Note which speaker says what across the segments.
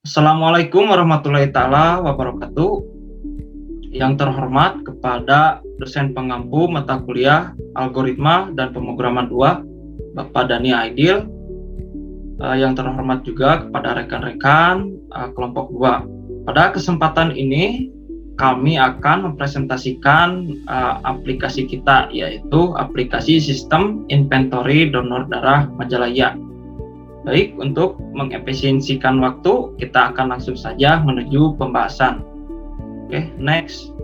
Speaker 1: Assalamualaikum warahmatullahi taala wabarakatuh. Yang terhormat kepada dosen pengampu mata kuliah Algoritma dan Pemrograman 2, Bapak Dani Aidil. Yang terhormat juga kepada rekan-rekan kelompok 2. Pada kesempatan ini kami akan mempresentasikan aplikasi kita, yaitu aplikasi Sistem Inventory Donor Darah Majalaya. Baik, untuk mengefisiensikan waktu, kita akan langsung saja menuju pembahasan. Oke, next.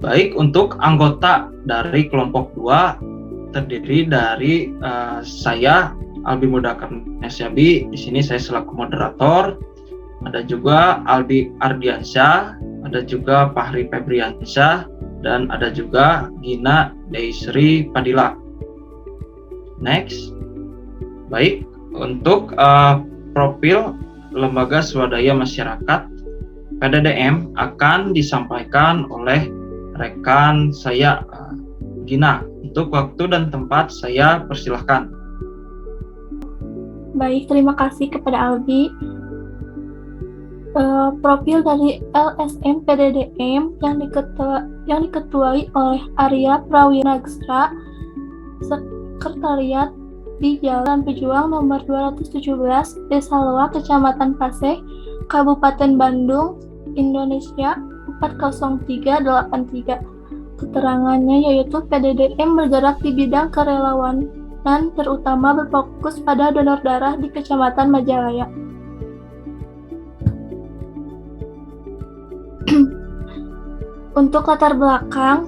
Speaker 1: Baik, untuk anggota dari kelompok 2 terdiri dari saya, Albi Mudakar Nesyabi. Di sini saya selaku moderator. Ada juga Aldi Ardiansyah, ada juga Fahri Febriansyah, dan ada juga Gina Deisri Padilla. Next. Baik, untuk profil Lembaga Swadaya Masyarakat PDDM akan disampaikan oleh rekan saya Gina. Untuk waktu dan tempat saya persilahkan.
Speaker 2: Baik, terima kasih kepada Albi. Profil dari LSM PDDM yang diketuai oleh Arya Prawiragstra, Sekretariat di Jalan Pejuang nomor 217, Desa Loa, Kecamatan Paseh, Kabupaten Bandung, Indonesia 40383. Keterangannya yaitu PDDM bergerak di bidang kerelawanan, terutama berfokus pada donor darah di Kecamatan Majalaya. Untuk latar belakang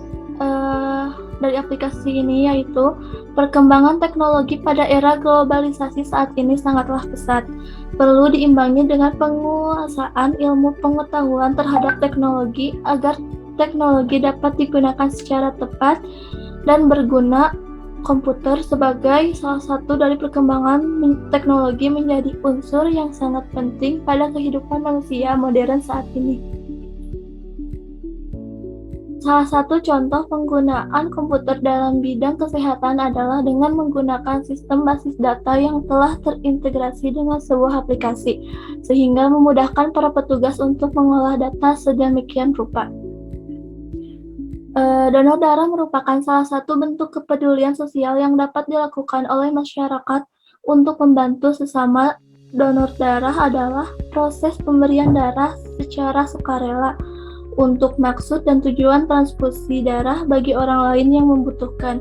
Speaker 2: dari aplikasi ini yaitu perkembangan teknologi pada era globalisasi saat ini sangatlah pesat. Perlu diimbangi dengan penguasaan ilmu pengetahuan terhadap teknologi agar teknologi dapat digunakan secara tepat dan berguna. Komputer sebagai salah satu dari perkembangan teknologi menjadi unsur yang sangat penting pada kehidupan manusia modern saat ini. Salah satu contoh penggunaan komputer dalam bidang kesehatan adalah dengan menggunakan sistem basis data yang telah terintegrasi dengan sebuah aplikasi, sehingga memudahkan para petugas untuk mengolah data sedemikian rupa. Donor darah merupakan salah satu bentuk kepedulian sosial yang dapat dilakukan oleh masyarakat untuk membantu sesama. Donor darah adalah proses pemberian darah secara sukarela untuk maksud dan tujuan transfusi darah bagi orang lain yang membutuhkan.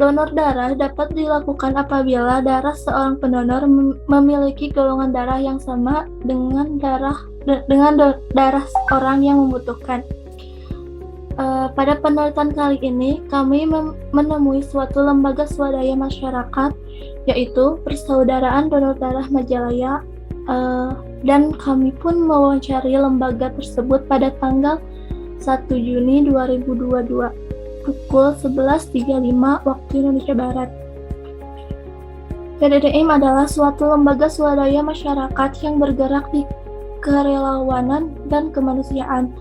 Speaker 2: Donor darah dapat dilakukan apabila darah seorang pendonor memiliki golongan darah yang sama dengan darah orang yang membutuhkan. Pada penelitian kali ini, kami menemui suatu lembaga swadaya masyarakat, yaitu Persaudaraan Donor Darah Majalaya, dan kami pun mewawancari lembaga tersebut pada tanggal 1 Juni 2022 pukul 11.35 waktu Indonesia Barat. PDDM adalah suatu lembaga swadaya masyarakat yang bergerak di kerelawanan dan kemanusiaan.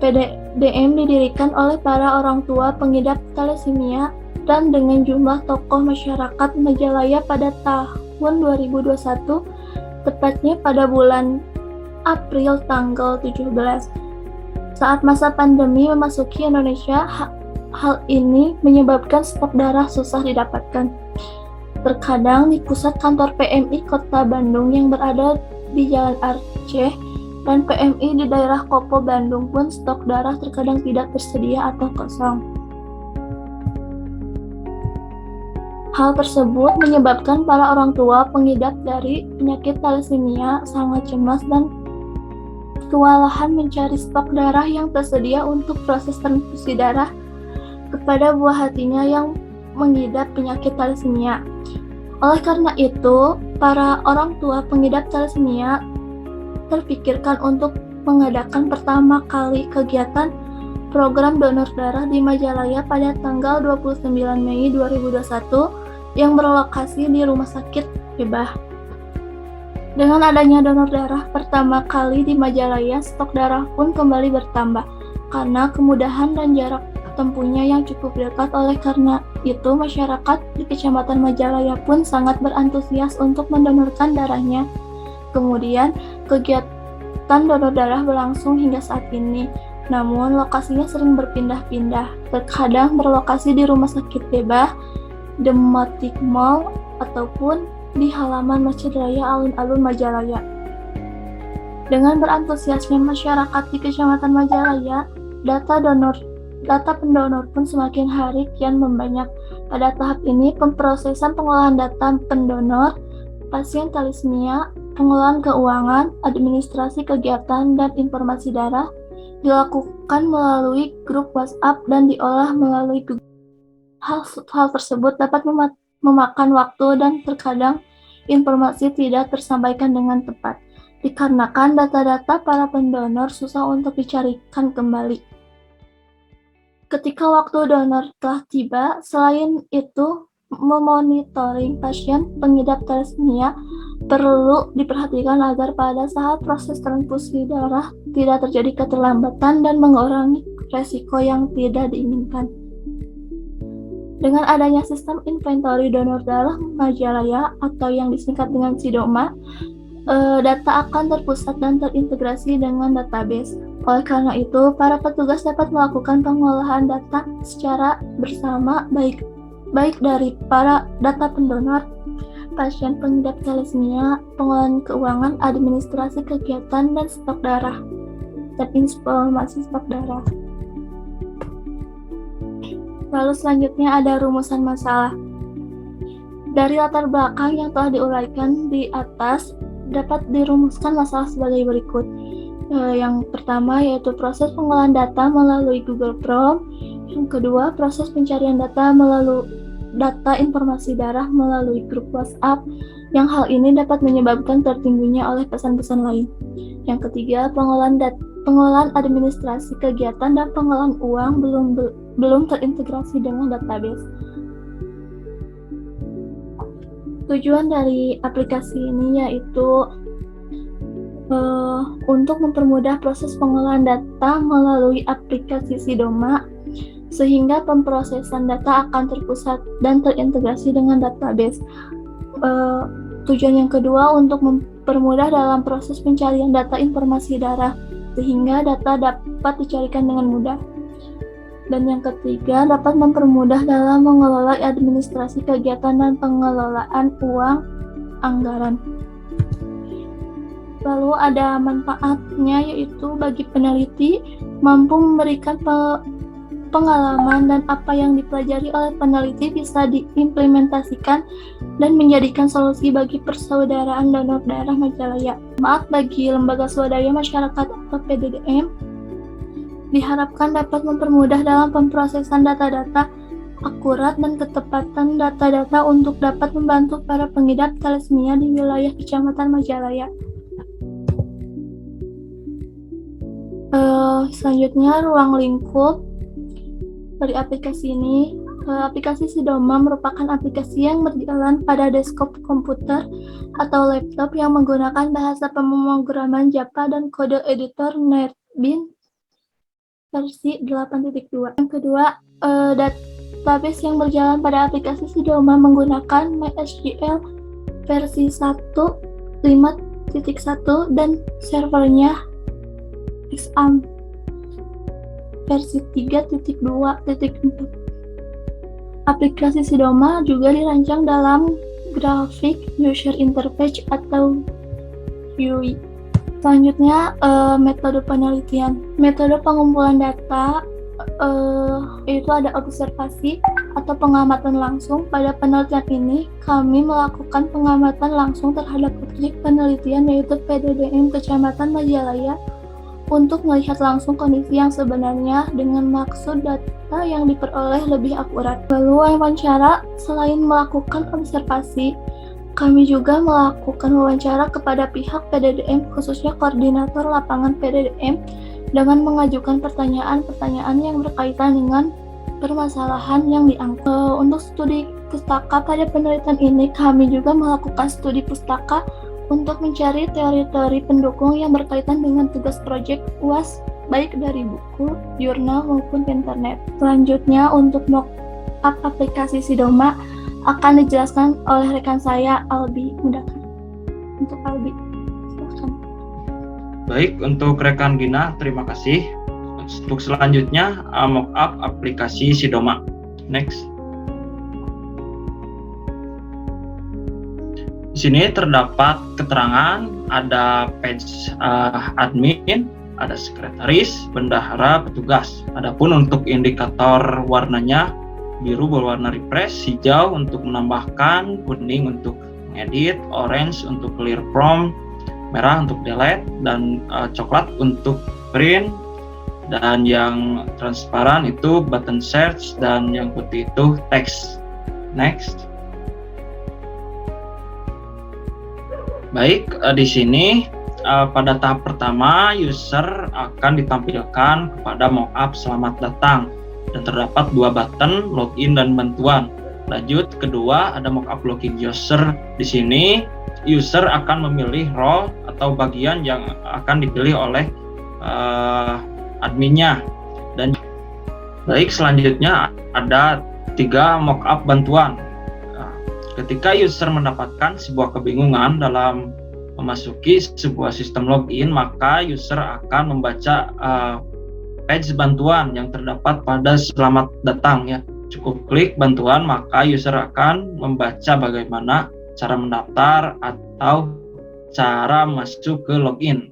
Speaker 2: PDDM didirikan oleh para orang tua pengidap thalassemia dan dengan jumlah tokoh masyarakat Majalaya pada tahun 2021, tepatnya pada bulan April tanggal 17. Saat masa pandemi memasuki Indonesia, hal ini menyebabkan stok darah susah didapatkan. Terkadang di pusat kantor PMI Kota Bandung yang berada di Jalan Aceh dan PMI di daerah Kopo Bandung pun stok darah terkadang tidak tersedia atau kosong. Hal tersebut menyebabkan para orang tua pengidap dari penyakit thalassemia sangat cemas dan kewalahan mencari stok darah yang tersedia untuk proses transfusi darah kepada buah hatinya yang mengidap penyakit thalassemia. Oleh karena itu, para orang tua pengidap thalassemia terpikirkan untuk mengadakan pertama kali kegiatan program donor darah di Majalaya pada tanggal 29 Mei 2021 yang berlokasi di Rumah Sakit Hebah. Dengan adanya donor darah pertama kali di Majalaya, stok darah pun kembali bertambah karena kemudahan dan jarak tempuhnya yang cukup dekat. Oleh karena itu, masyarakat di Kecamatan Majalaya pun sangat berantusias untuk mendonorkan darahnya. Kemudian, Kegiatan donor darah berlangsung hingga saat ini, namun lokasinya sering berpindah-pindah. Terkadang berlokasi di Rumah Sakit Bebah, Dematik Mall, ataupun di halaman Masjid Raya Alun-Alun Majalaya. Dengan berantusiasnya masyarakat di Kecamatan Majalaya, data pendonor pun semakin hari kian membanyak. Pada tahap ini, pemrosesan pengolahan data pendonor, pasien thalassemia, pengelolaan keuangan, administrasi kegiatan, dan informasi darah dilakukan melalui grup WhatsApp dan diolah melalui Google. Hal tersebut dapat memakan waktu dan terkadang informasi tidak tersampaikan dengan tepat, dikarenakan data-data para pendonor susah untuk dicarikan kembali. Ketika waktu donor telah tiba, selain itu, memonitoring pasien pengidap thalassemia perlu diperhatikan agar pada saat proses transfusi darah tidak terjadi keterlambatan dan mengurangi resiko yang tidak diinginkan. Dengan adanya sistem inventory donor darah Majalaya atau yang disingkat dengan SIDOMA, data akan terpusat dan terintegrasi dengan database. Oleh karena itu, para petugas dapat melakukan pengolahan data secara bersama baik dari para data pendonor, pasien pengidap thalassemia, pengolahan keuangan, administrasi kegiatan, dan stok darah, dan informasi stok darah. Lalu selanjutnya ada rumusan masalah. Dari latar belakang yang telah diuraikan di atas, dapat dirumuskan masalah sebagai berikut. Yang pertama yaitu proses pengolahan data melalui Google Chrome. Yang kedua, proses pencarian data informasi darah melalui grup WhatsApp, yang hal ini dapat menyebabkan tertimbunnya oleh pesan-pesan lain. Yang ketiga, pengolahan administrasi kegiatan dan pengolahan uang belum terintegrasi dengan database. Tujuan dari aplikasi ini yaitu untuk mempermudah proses pengolahan data melalui aplikasi SIDOMA, sehingga pemrosesan data akan terpusat dan terintegrasi dengan database. Tujuan yang kedua untuk mempermudah dalam proses pencarian data informasi darah, sehingga data dapat dicarikan dengan mudah. Dan yang ketiga, dapat mempermudah dalam mengelola administrasi kegiatan dan pengelolaan uang anggaran. Lalu ada manfaatnya, yaitu bagi peneliti mampu memberikan pengalaman dan apa yang dipelajari oleh peneliti bisa diimplementasikan dan menjadikan solusi bagi persaudaraan donor darah Majalaya. Bagi lembaga swadaya masyarakat atau PDDM, diharapkan dapat mempermudah dalam pemrosesan data-data akurat dan ketepatan data-data untuk dapat membantu para pengidap thalassemia di wilayah Kecamatan Majalaya. Selanjutnya, ruang lingkup dari aplikasi ini. Aplikasi SIDOMA merupakan aplikasi yang berjalan pada desktop komputer atau laptop yang menggunakan bahasa pemrograman Java dan kode editor NetBeans versi 8.2. Yang kedua, database yang berjalan pada aplikasi SIDOMA menggunakan MySQL versi 1.5.1 dan servernya XAMPP versi 3.2.4. Aplikasi SIDOMA juga dirancang dalam Graphic User Interface atau GUI. Selanjutnya, metode penelitian. Metode pengumpulan data itu ada observasi atau pengamatan langsung. Pada penelitian ini, kami melakukan pengamatan langsung terhadap objek penelitian yaitu PDDM Kecamatan Majalaya untuk melihat langsung kondisi yang sebenarnya dengan maksud data yang diperoleh lebih akurat. Lalu wawancara, selain melakukan observasi, kami juga melakukan wawancara kepada pihak PDDM, khususnya koordinator lapangan PDDM, dengan mengajukan pertanyaan-pertanyaan yang berkaitan dengan permasalahan yang diangkat. Untuk studi pustaka pada penelitian ini, kami juga melakukan studi pustaka untuk mencari teori-teori pendukung yang berkaitan dengan tugas proyek UAS, baik dari buku, jurnal, maupun internet. Selanjutnya, untuk mock-up aplikasi SIDOMA akan dijelaskan oleh rekan saya, Albi. Mudahkan untuk Albi. Silakan.
Speaker 1: Baik, untuk rekan Gina, terima kasih. Untuk selanjutnya, mockup aplikasi Sidoma. Next. Di sini terdapat keterangan, ada page admin, ada sekretaris, bendahara, petugas. Adapun untuk indikator warnanya, biru berwarna refresh, hijau untuk menambahkan, kuning untuk mengedit, orange untuk clear prompt, merah untuk delete, dan coklat untuk print, dan yang transparan itu button search, dan yang putih itu text. Next. Baik, di sini pada tahap pertama user akan ditampilkan kepada mockup selamat datang dan terdapat 2 button login dan bantuan. Lanjut kedua ada mockup login user. Di sini user akan memilih role atau bagian yang akan dipilih oleh adminnya. Dan baik, selanjutnya ada 3 mockup bantuan. Ketika user mendapatkan sebuah kebingungan dalam memasuki sebuah sistem login, maka user akan membaca page bantuan yang terdapat pada selamat datang ya. Cukup klik bantuan, maka user akan membaca bagaimana cara mendaftar atau cara masuk ke login.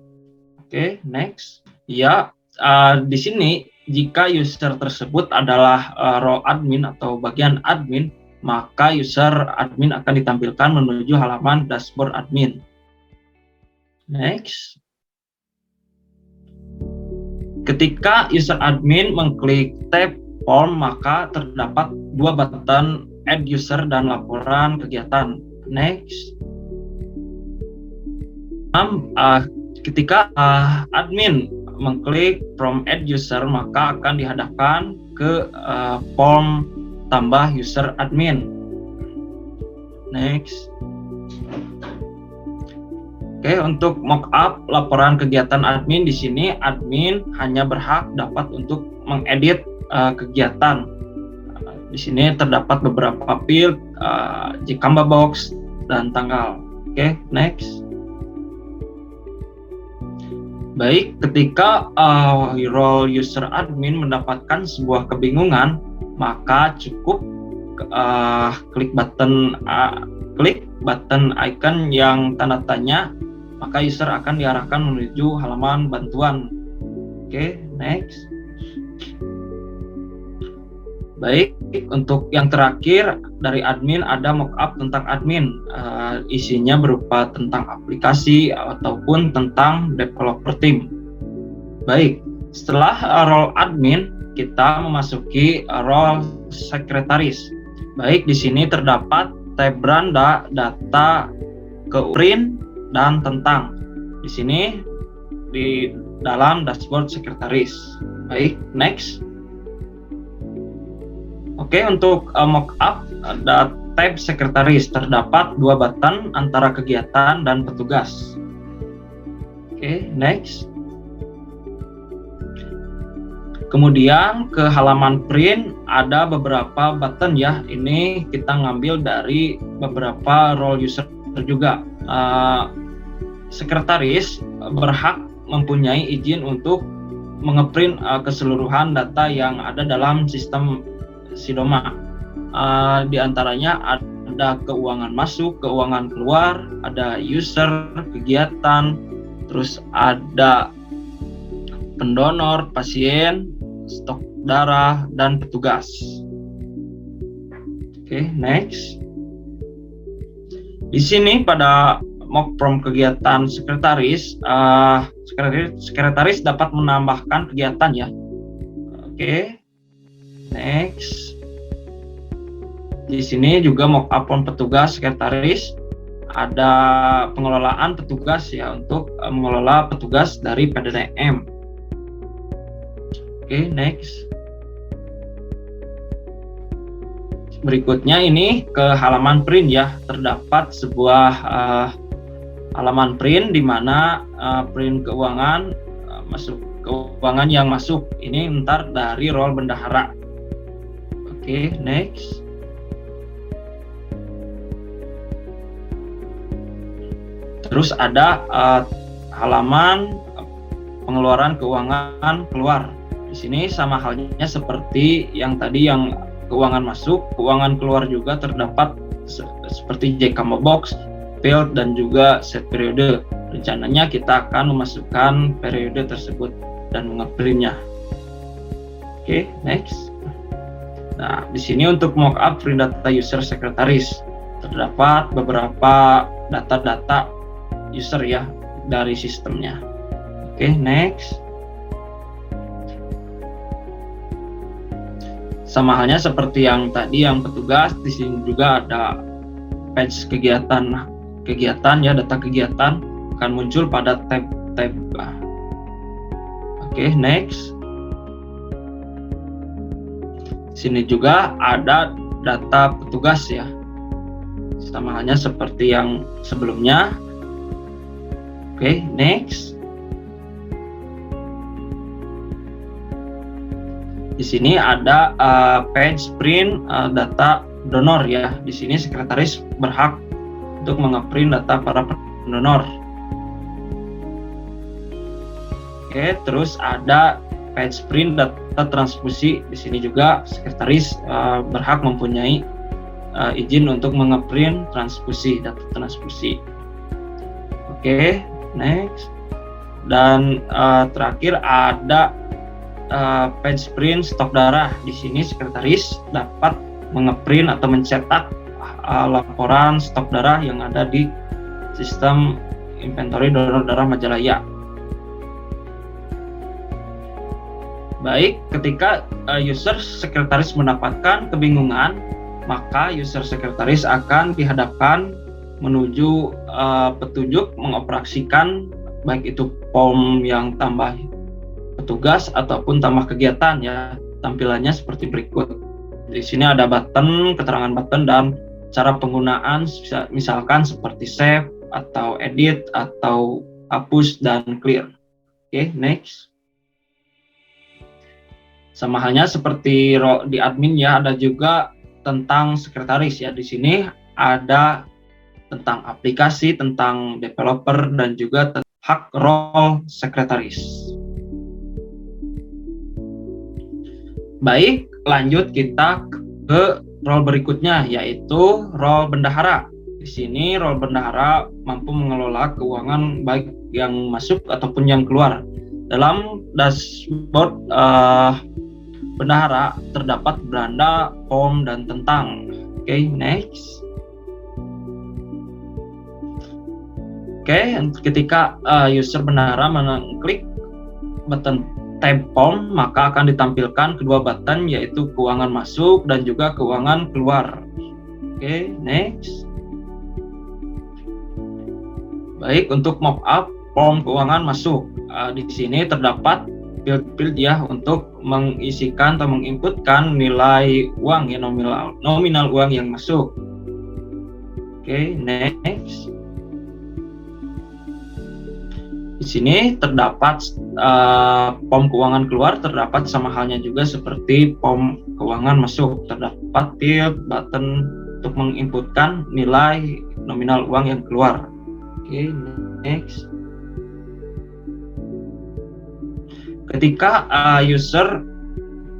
Speaker 1: Oke, next. Ya, di sini jika user tersebut adalah role admin atau bagian admin, maka user admin akan ditampilkan menuju halaman dashboard admin. Next. Ketika user admin mengklik tab form, maka terdapat 2 button add user dan laporan kegiatan. Next. Ketika admin mengklik from add user, maka akan dihadapkan ke form tambah user admin. Next. Oke, untuk mockup laporan kegiatan admin, di sini admin hanya berhak dapat untuk mengedit kegiatan. Di sini terdapat beberapa field, Jikamba box dan tanggal. Oke, next. Baik, ketika role user admin mendapatkan sebuah kebingungan, maka cukup klik button icon yang tanda tanya, maka user akan diarahkan menuju halaman bantuan. Oke, next. Baik, untuk yang terakhir dari admin ada mockup tentang admin. Isinya berupa tentang aplikasi ataupun tentang developer team. Baik, setelah role admin, kita memasuki role sekretaris. Baik, di sini terdapat tab beranda, data, print, dan tentang. Di sini di dalam dashboard sekretaris. Baik, next. Oke, untuk mockup ada tab sekretaris, terdapat 2 button antara kegiatan dan petugas. Oke, next. Kemudian ke halaman print ada beberapa button ya. Ini kita ngambil dari beberapa role user juga. Sekretaris berhak mempunyai izin untuk mengeprint keseluruhan data yang ada dalam sistem Sidoma. Di antaranya ada keuangan masuk, keuangan keluar, ada user, kegiatan, terus ada pendonor, pasien, stok darah, dan petugas. Oke, next. Di sini pada mock from kegiatan sekretaris, sekretaris dapat menambahkan kegiatan ya. Oke, next. Di sini juga mock up from petugas sekretaris, ada pengelolaan petugas ya untuk mengelola petugas dari PDDM. Oke, next. Berikutnya ini ke halaman print ya, terdapat sebuah halaman print di mana print keuangan keuangan yang masuk ini ntar dari role bendahara. Oke, next. Terus ada halaman pengeluaran keuangan keluar. Di sini sama halnya seperti yang tadi, yang keuangan masuk, keuangan keluar juga terdapat seperti J-combo box, field, dan juga set periode. Rencananya kita akan memasukkan periode tersebut dan mengeprintnya. Oke, next. Nah, di sini untuk mockup free data user sekretaris terdapat beberapa data-data user ya dari sistemnya. Oke, next. Sama halnya seperti yang tadi, yang petugas, di sini juga ada page kegiatan ya, data kegiatan akan muncul pada tab. Oke, next. Sini juga ada data petugas ya, sama halnya seperti yang sebelumnya. Oke, next. Di sini ada page print data donor ya. Di sini sekretaris berhak untuk mengeprint data para pendonor. Oke, terus ada page print data transfusi. Di sini juga sekretaris berhak mempunyai izin untuk mengeprint data transfusi. Oke, next. Dan terakhir ada page print stok darah. Di sini sekretaris dapat mengeprint atau mencetak laporan stok darah yang ada di sistem inventory donor darah Majalaya. Baik, ketika user sekretaris mendapatkan kebingungan, maka user sekretaris akan dihadapkan menuju petunjuk mengoperasikan baik itu form yang tambah petugas ataupun tambah kegiatan ya. Tampilannya seperti berikut. Di sini ada button, keterangan button, dan cara penggunaan, misalkan seperti save atau edit atau hapus dan clear. Oke, next. Sama halnya seperti di admin ya, ada juga tentang sekretaris ya. Di sini ada tentang aplikasi, tentang developer, dan juga hak role sekretaris. Baik, lanjut kita ke role berikutnya, yaitu role bendahara. Di sini role bendahara mampu mengelola keuangan baik yang masuk ataupun yang keluar. Dalam dashboard bendahara terdapat beranda, form, dan tentang. Oke, next. Oke, ketika user bendahara mengklik button tab form, maka akan ditampilkan kedua button, yaitu keuangan masuk dan juga keuangan keluar. Oke, next. Baik, untuk mockup form keuangan masuk, di sini terdapat field ya untuk mengisikan atau menginputkan nilai uang ya, nominal uang yang masuk. Oke, next. Di sini terdapat form keuangan keluar, terdapat sama halnya juga seperti form keuangan masuk, terdapat field button untuk menginputkan nilai nominal uang yang keluar. Oke, next. Ketika user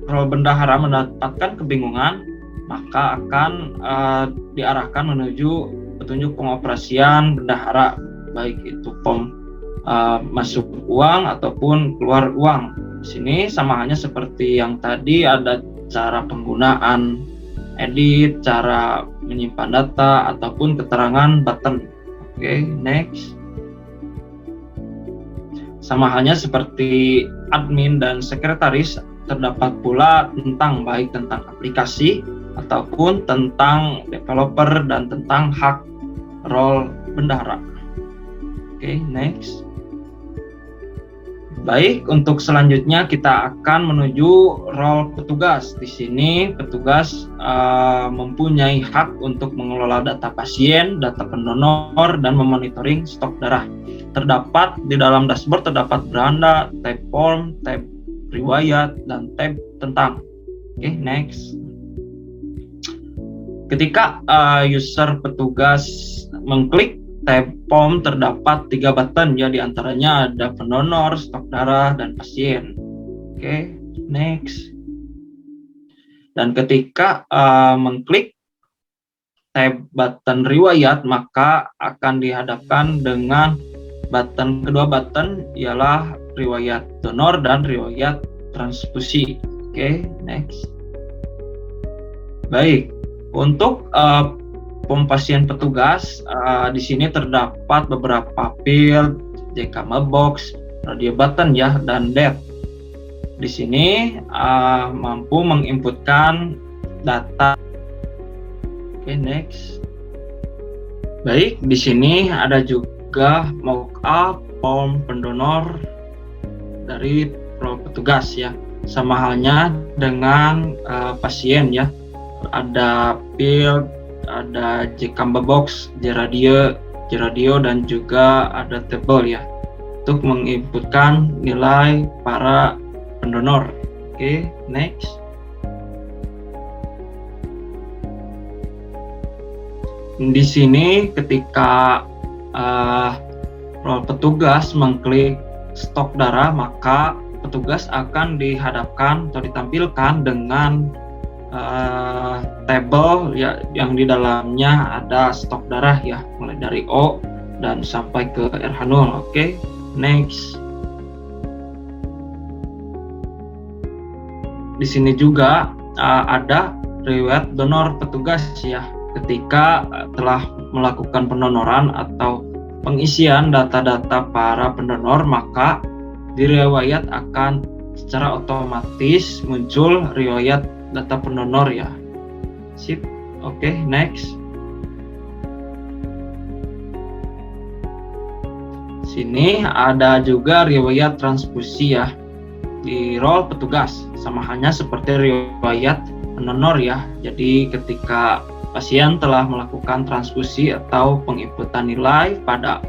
Speaker 1: role bendahara mendapatkan kebingungan, maka akan diarahkan menuju petunjuk pengoperasian bendahara, baik itu form masuk uang ataupun keluar uang. Di sini sama halnya seperti yang tadi, ada cara penggunaan, edit, cara menyimpan data, ataupun keterangan button. Oke, next. Sama halnya seperti admin dan sekretaris, terdapat pula tentang baik tentang aplikasi ataupun tentang developer dan tentang hak role bendahara. Oke, next. Baik, untuk selanjutnya kita akan menuju role petugas. Di sini petugas mempunyai hak untuk mengelola data pasien, data pendonor, dan memonitoring stok darah. Terdapat di dalam dashboard terdapat beranda, tab form, tab riwayat, dan tab tentang. Oke, next. Ketika user petugas mengklik tab form terdapat 3 button ya, diantaranya ada pendonor, stok darah, dan pasien. Oke, next. Dan ketika mengklik tab button riwayat, maka akan dihadapkan dengan kedua button ialah riwayat donor dan riwayat transfusi. Oke, next. Baik, untuk pom pasien petugas, di sini terdapat beberapa field, JKM box, radio button ya, dan DET. Di sini mampu menginputkan data. Oke, next. Baik, di sini ada juga mockup form pendonor dari petugas ya. Sama halnya dengan pasien ya. Ada field, ada JKM box, J-radio, dan juga ada table ya, untuk menginputkan nilai para pendonor. Oke, next. Di sini ketika petugas mengklik stok darah, maka petugas akan dihadapkan atau ditampilkan dengan table ya, yang di dalamnya ada stok darah ya, mulai dari O dan sampai ke RH0. Oke, next. Di sini juga ada riwayat donor petugas ya, ketika telah melakukan pendonoran atau pengisian data-data para pendonor, maka di riwayat akan secara otomatis muncul riwayat data pendonor ya. Sip. Oke, next. Sini ada juga riwayat transfusi ya, di role petugas, sama halnya seperti riwayat pendonor ya. Jadi ketika pasien telah melakukan transfusi atau penginputan nilai pada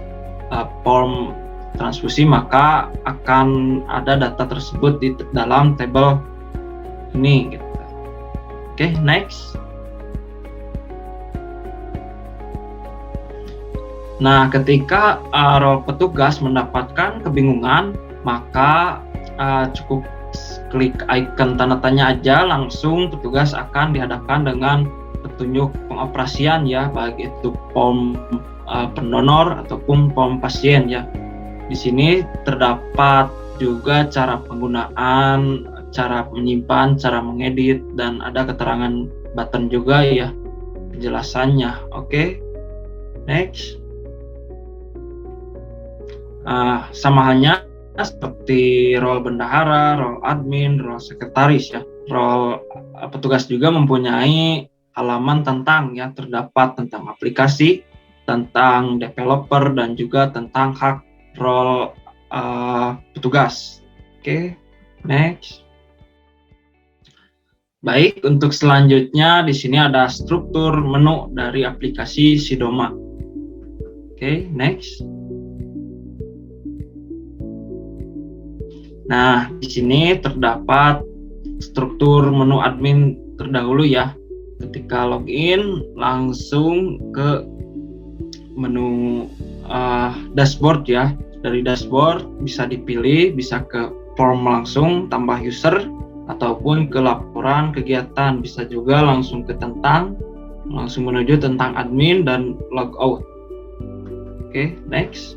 Speaker 1: form transfusi, maka akan ada data tersebut di dalam tabel ini gitu. Oke, next. Nah, ketika role petugas mendapatkan kebingungan, maka cukup klik icon tanda tanya aja, langsung petugas akan dihadapkan dengan petunjuk pengoperasian ya, baik itu form pendonor ataupun form pasien ya. Di sini terdapat juga cara penggunaan, cara menyimpan, cara mengedit, dan ada keterangan button juga ya, penjelasannya. Oke, next. Sama halnya seperti role bendahara, role admin, role sekretaris ya. Role petugas juga mempunyai halaman tentang ya, terdapat tentang aplikasi, tentang developer, dan juga tentang hak role petugas. Oke, next. Baik, untuk selanjutnya di sini ada struktur menu dari aplikasi Sidoma. Oke, next. Nah, di sini terdapat struktur menu admin terdahulu ya. Ketika login langsung ke menu dashboard ya. Dari dashboard bisa dipilih, bisa ke form langsung, tambah user, ataupun ke laporan kegiatan. Bisa juga langsung ke tentang, langsung menuju tentang admin dan logout. Oke, next.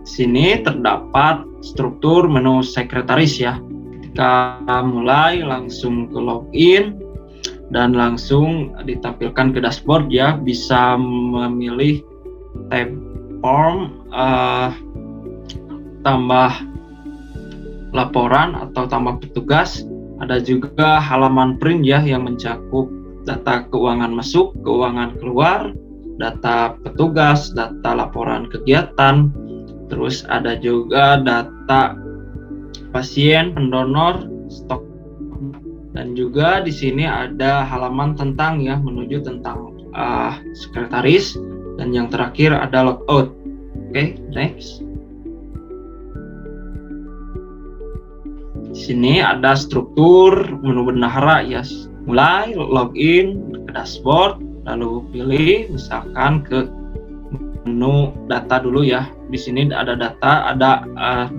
Speaker 1: Sini terdapat struktur menu sekretaris ya. Ketika mulai langsung ke login dan langsung ditampilkan ke dashboard ya, bisa memilih tab form, tambah laporan atau tambah petugas. Ada juga halaman print ya, yang mencakup data keuangan masuk, keuangan keluar, data petugas, data laporan kegiatan. Terus ada juga data pasien, pendonor, stok, dan juga di sini ada halaman tentang ya, menuju tentang sekretaris, dan yang terakhir ada logout. Oke, next. Di sini ada struktur menu bendahara ya, Mulai login ke dashboard, lalu pilih misalkan ke menu data dulu ya. Di sini ada data, ada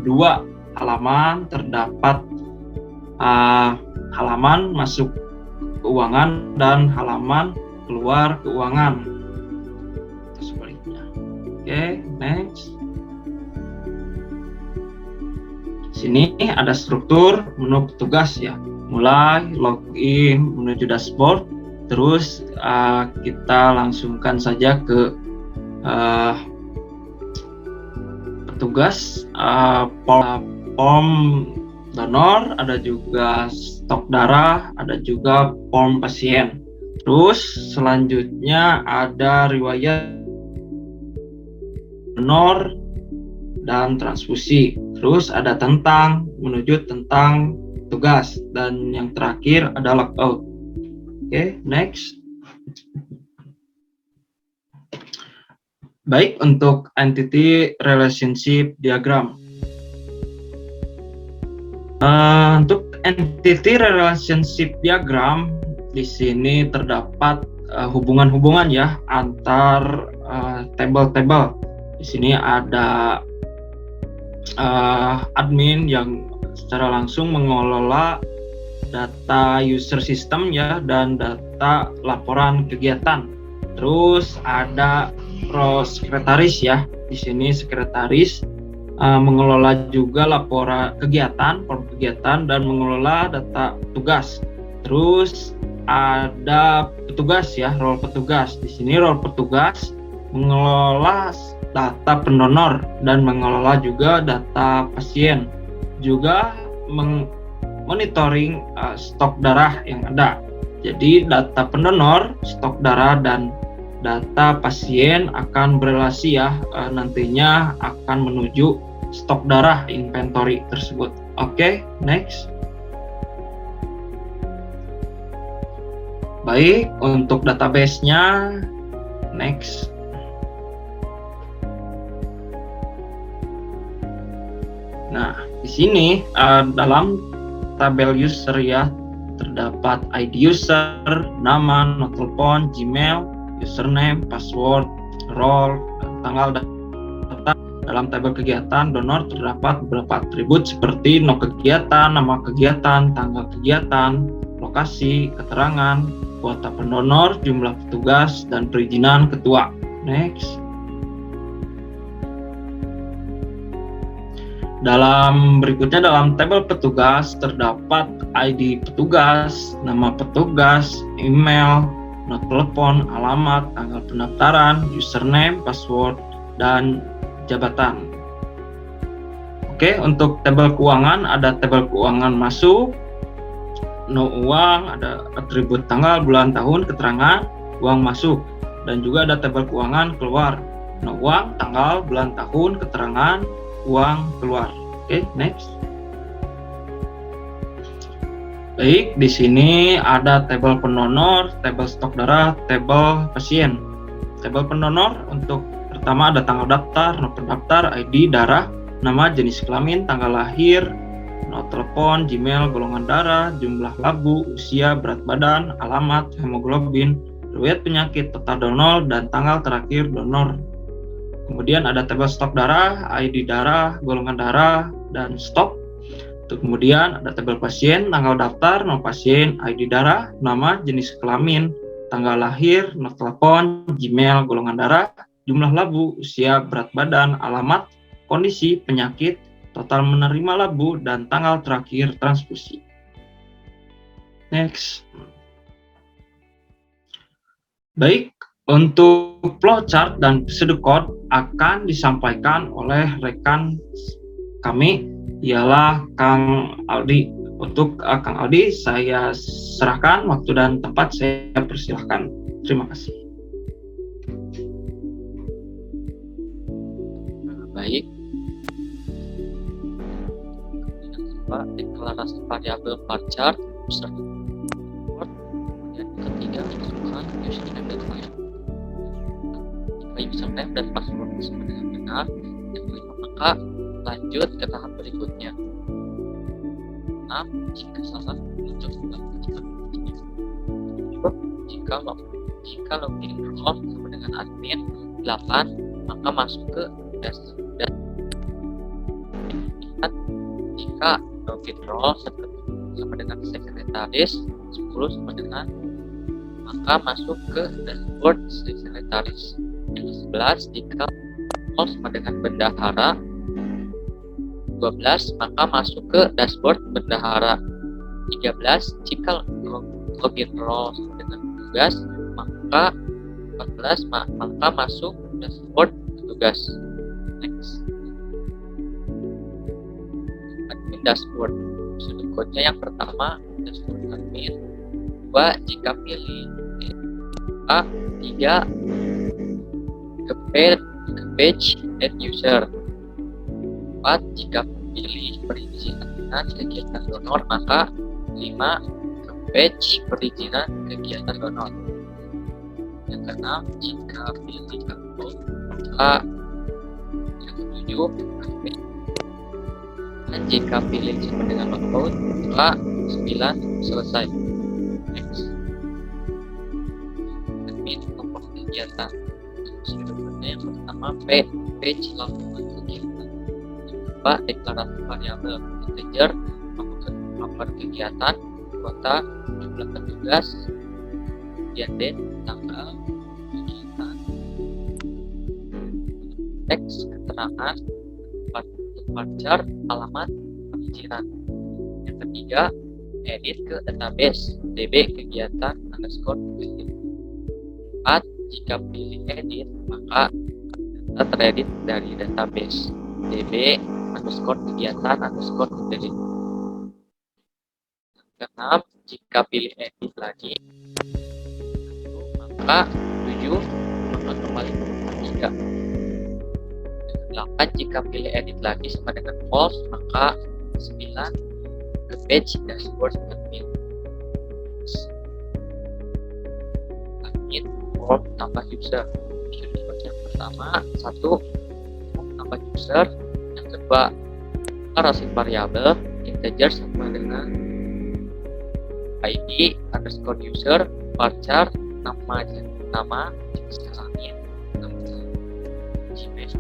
Speaker 1: 2 halaman, terdapat halaman masuk keuangan dan halaman keluar keuangan. Atau sebaliknya. Oke, next. Sini ada struktur menu petugas ya. Mulai login menuju dashboard, terus kita langsungkan saja ke petugas, form donor, ada juga stok darah, ada juga form pasien. Terus selanjutnya ada riwayat donor dan transfusi. Terus ada tentang, menuju tentang tugas, dan yang terakhir ada logout. Oke, next. Baik, untuk entity relationship diagram. Untuk entity relationship diagram, di sini terdapat hubungan-hubungan ya antar table-table. Di sini ada admin yang secara langsung mengelola data user system ya, dan data laporan kegiatan. Terus ada role sekretaris ya. Di sini sekretaris mengelola juga laporan kegiatan, form kegiatan, dan mengelola data tugas. Terus ada petugas ya, role petugas. Di sini role petugas mengelola data pendonor dan mengelola juga data pasien. Juga monitoring stok darah yang ada. Jadi data pendonor, stok darah, dan data pasien akan berelasi ya, nantinya akan menuju stok darah inventory tersebut. Oke, next. Baik, untuk database-nya, next. Nah, di sini dalam tabel user ya, terdapat ID user, nama, nomor telepon, Gmail, username, password, role, dan tanggal data. Dalam tabel kegiatan donor terdapat beberapa atribut seperti nom kegiatan, nama kegiatan, tanggal kegiatan, lokasi, keterangan, kuota pendonor, jumlah petugas, dan perizinan ketua. Next. Berikutnya dalam tabel petugas terdapat ID petugas, nama petugas, email, nomor telepon, alamat, tanggal pendaftaran, username, password, dan jabatan. Oke, untuk tabel keuangan ada tabel keuangan masuk, no uang, ada atribut tanggal, bulan, tahun, keterangan, uang masuk, dan juga ada tabel keuangan keluar, no uang, tanggal, bulan, tahun, keterangan, uang keluar. Oke, next. Baik, di sini ada tabel pendonor, tabel stok darah, tabel pasien. Tabel pendonor untuk pertama ada tanggal daftar, nomor pendaftar, ID darah, nama, jenis kelamin, tanggal lahir, nomor telepon, Gmail, golongan darah, jumlah labu, usia, berat badan, alamat, hemoglobin, riwayat penyakit, total donor, dan tanggal terakhir donor. Kemudian ada tabel stok darah, ID darah, golongan darah, dan stok. Kemudian ada tabel pasien, tanggal daftar, nomor pasien, ID darah, nama, jenis kelamin, tanggal lahir, nomor telepon, Gmail, golongan darah, jumlah labu, usia, berat badan, alamat, kondisi, penyakit, total menerima labu, dan tanggal terakhir transfusi. Next. Baik, untuk flowchart dan procedure code akan disampaikan oleh rekan kami, ialah Kang Aldi. Untuk Kang Aldi, saya serahkan waktu dan tempat, saya persilahkan. Terima kasih.
Speaker 3: Baik. Deklarasi variabel varchar beserta keyword. Kemudian ketiga, masukkan username dan file. Jika username dan password sebenarnya benar, yang kelima maka lanjut ke tahap berikutnya. Nah, jika salah, lanjut ke tahap berikutnya. masuk jika login role sama dengan admin 8 maka masuk ke dashboard. Jika login role sama dengan sekretaris 10 sama dengan maka masuk ke dashboard sekretaris. Yang 11 jika role sama dengan bendahara 12 maka masuk ke dashboard bendahara. 13 jika login role sama dengan tugas maka 14 maka masuk dashboard petugas. Next, admin dashboard. Sudut kodenya yang pertama dashboard admin. 2 jika pilih A. 3 ke page end user. 4 jika pilih perizinan kegiatan donor maka 5 ke page perizinan kegiatan donor. Yang keenam jika pilih upload maka yang ketujuh ke page. Dan jika pilih sama dengan upload maka 9 selesai. Next, admin nomor kegiatan. Sudutnya yang pertama page laporan kegiatan. Yang kedua deklarasi variabel integer laporan kegiatan, kota, jumlah petugas, date, tanggal kegiatan, teks keterangan, departure, alamat, perizinan. Yang ketiga edit ke database db kegiatan underscore kegiatan. 4 jika pilih edit maka data teredit dari database db underscore kegiatan underscore edit. Keenam jika pilih edit lagi maka 7 maka kembali ke 3. 8 jika pilih edit lagi sama dengan false maka 9 ke page dashboard admin. Admin form tambah user. Sudut yang pertama 1 tambah user, yang kedua deklarasi variabel integer sama dengan ID underscore user varchar nama langit nama Gmail.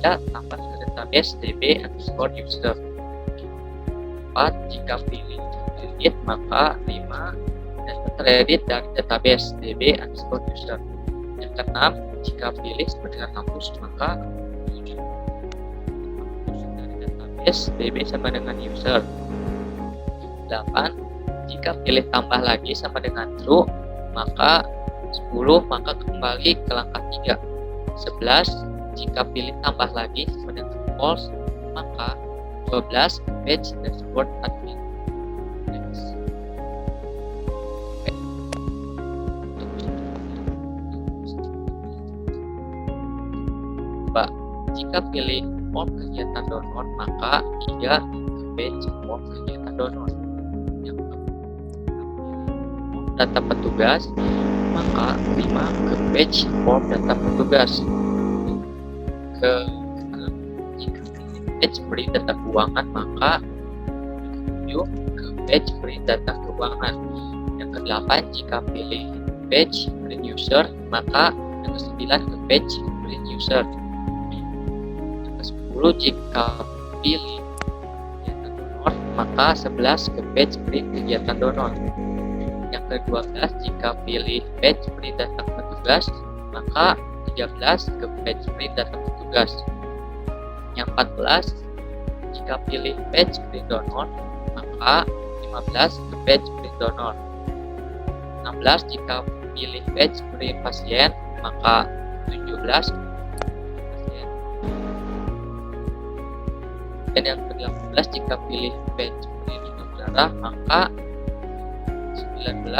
Speaker 3: 3 tambah ke database db underscore user. 4 jika pilih edit maka 5 data teredit dari database db underscore user. Yang keenam jika pilih sama dengan hapus maka 7 hapus dari database db sama dengan user. 8 jika pilih tambah lagi sama dengan true maka 10 maka kembali ke langkah 3. 11 jika pilih tambah lagi sama dengan false maka 12 ke page dashboard admin. Next. Jika pilih form kegiatan donor maka 3 ke page form kegiatan donor. Yang form data petugas maka 5 ke page form data petugas. Jika pilih page beri data keuangan maka 7 ke page beri data keuangan. Yang ke-8 jika pilih page beri user maka yang ke-9 ke page beri user. Yang ke-10 jika pilih kegiatan donor maka 11 ke page beri kegiatan donor. Yang ke-12 jika pilih page beri data petugas maka 13 ke page beri data petugas. Yang 14 jika pilih page beri donor maka 15 ke page beri donor. 16 jika pilih page beri pasien maka 17 pasien. Dan yang ke-18 jika pilih page beri stok darah maka 19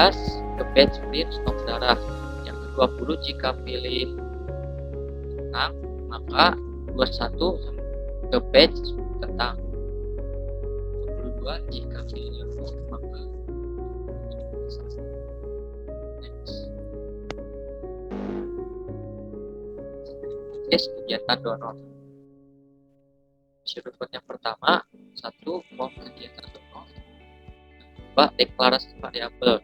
Speaker 3: ke page beri stok darah. Yang ke-20 jika pilih tentang maka 21 ke page tentang. 22 jika pilih info maka next. Kegiatan donor. Sudut yang pertama 1 form kegiatan donor. Yang Kedua, deklarasi variabel.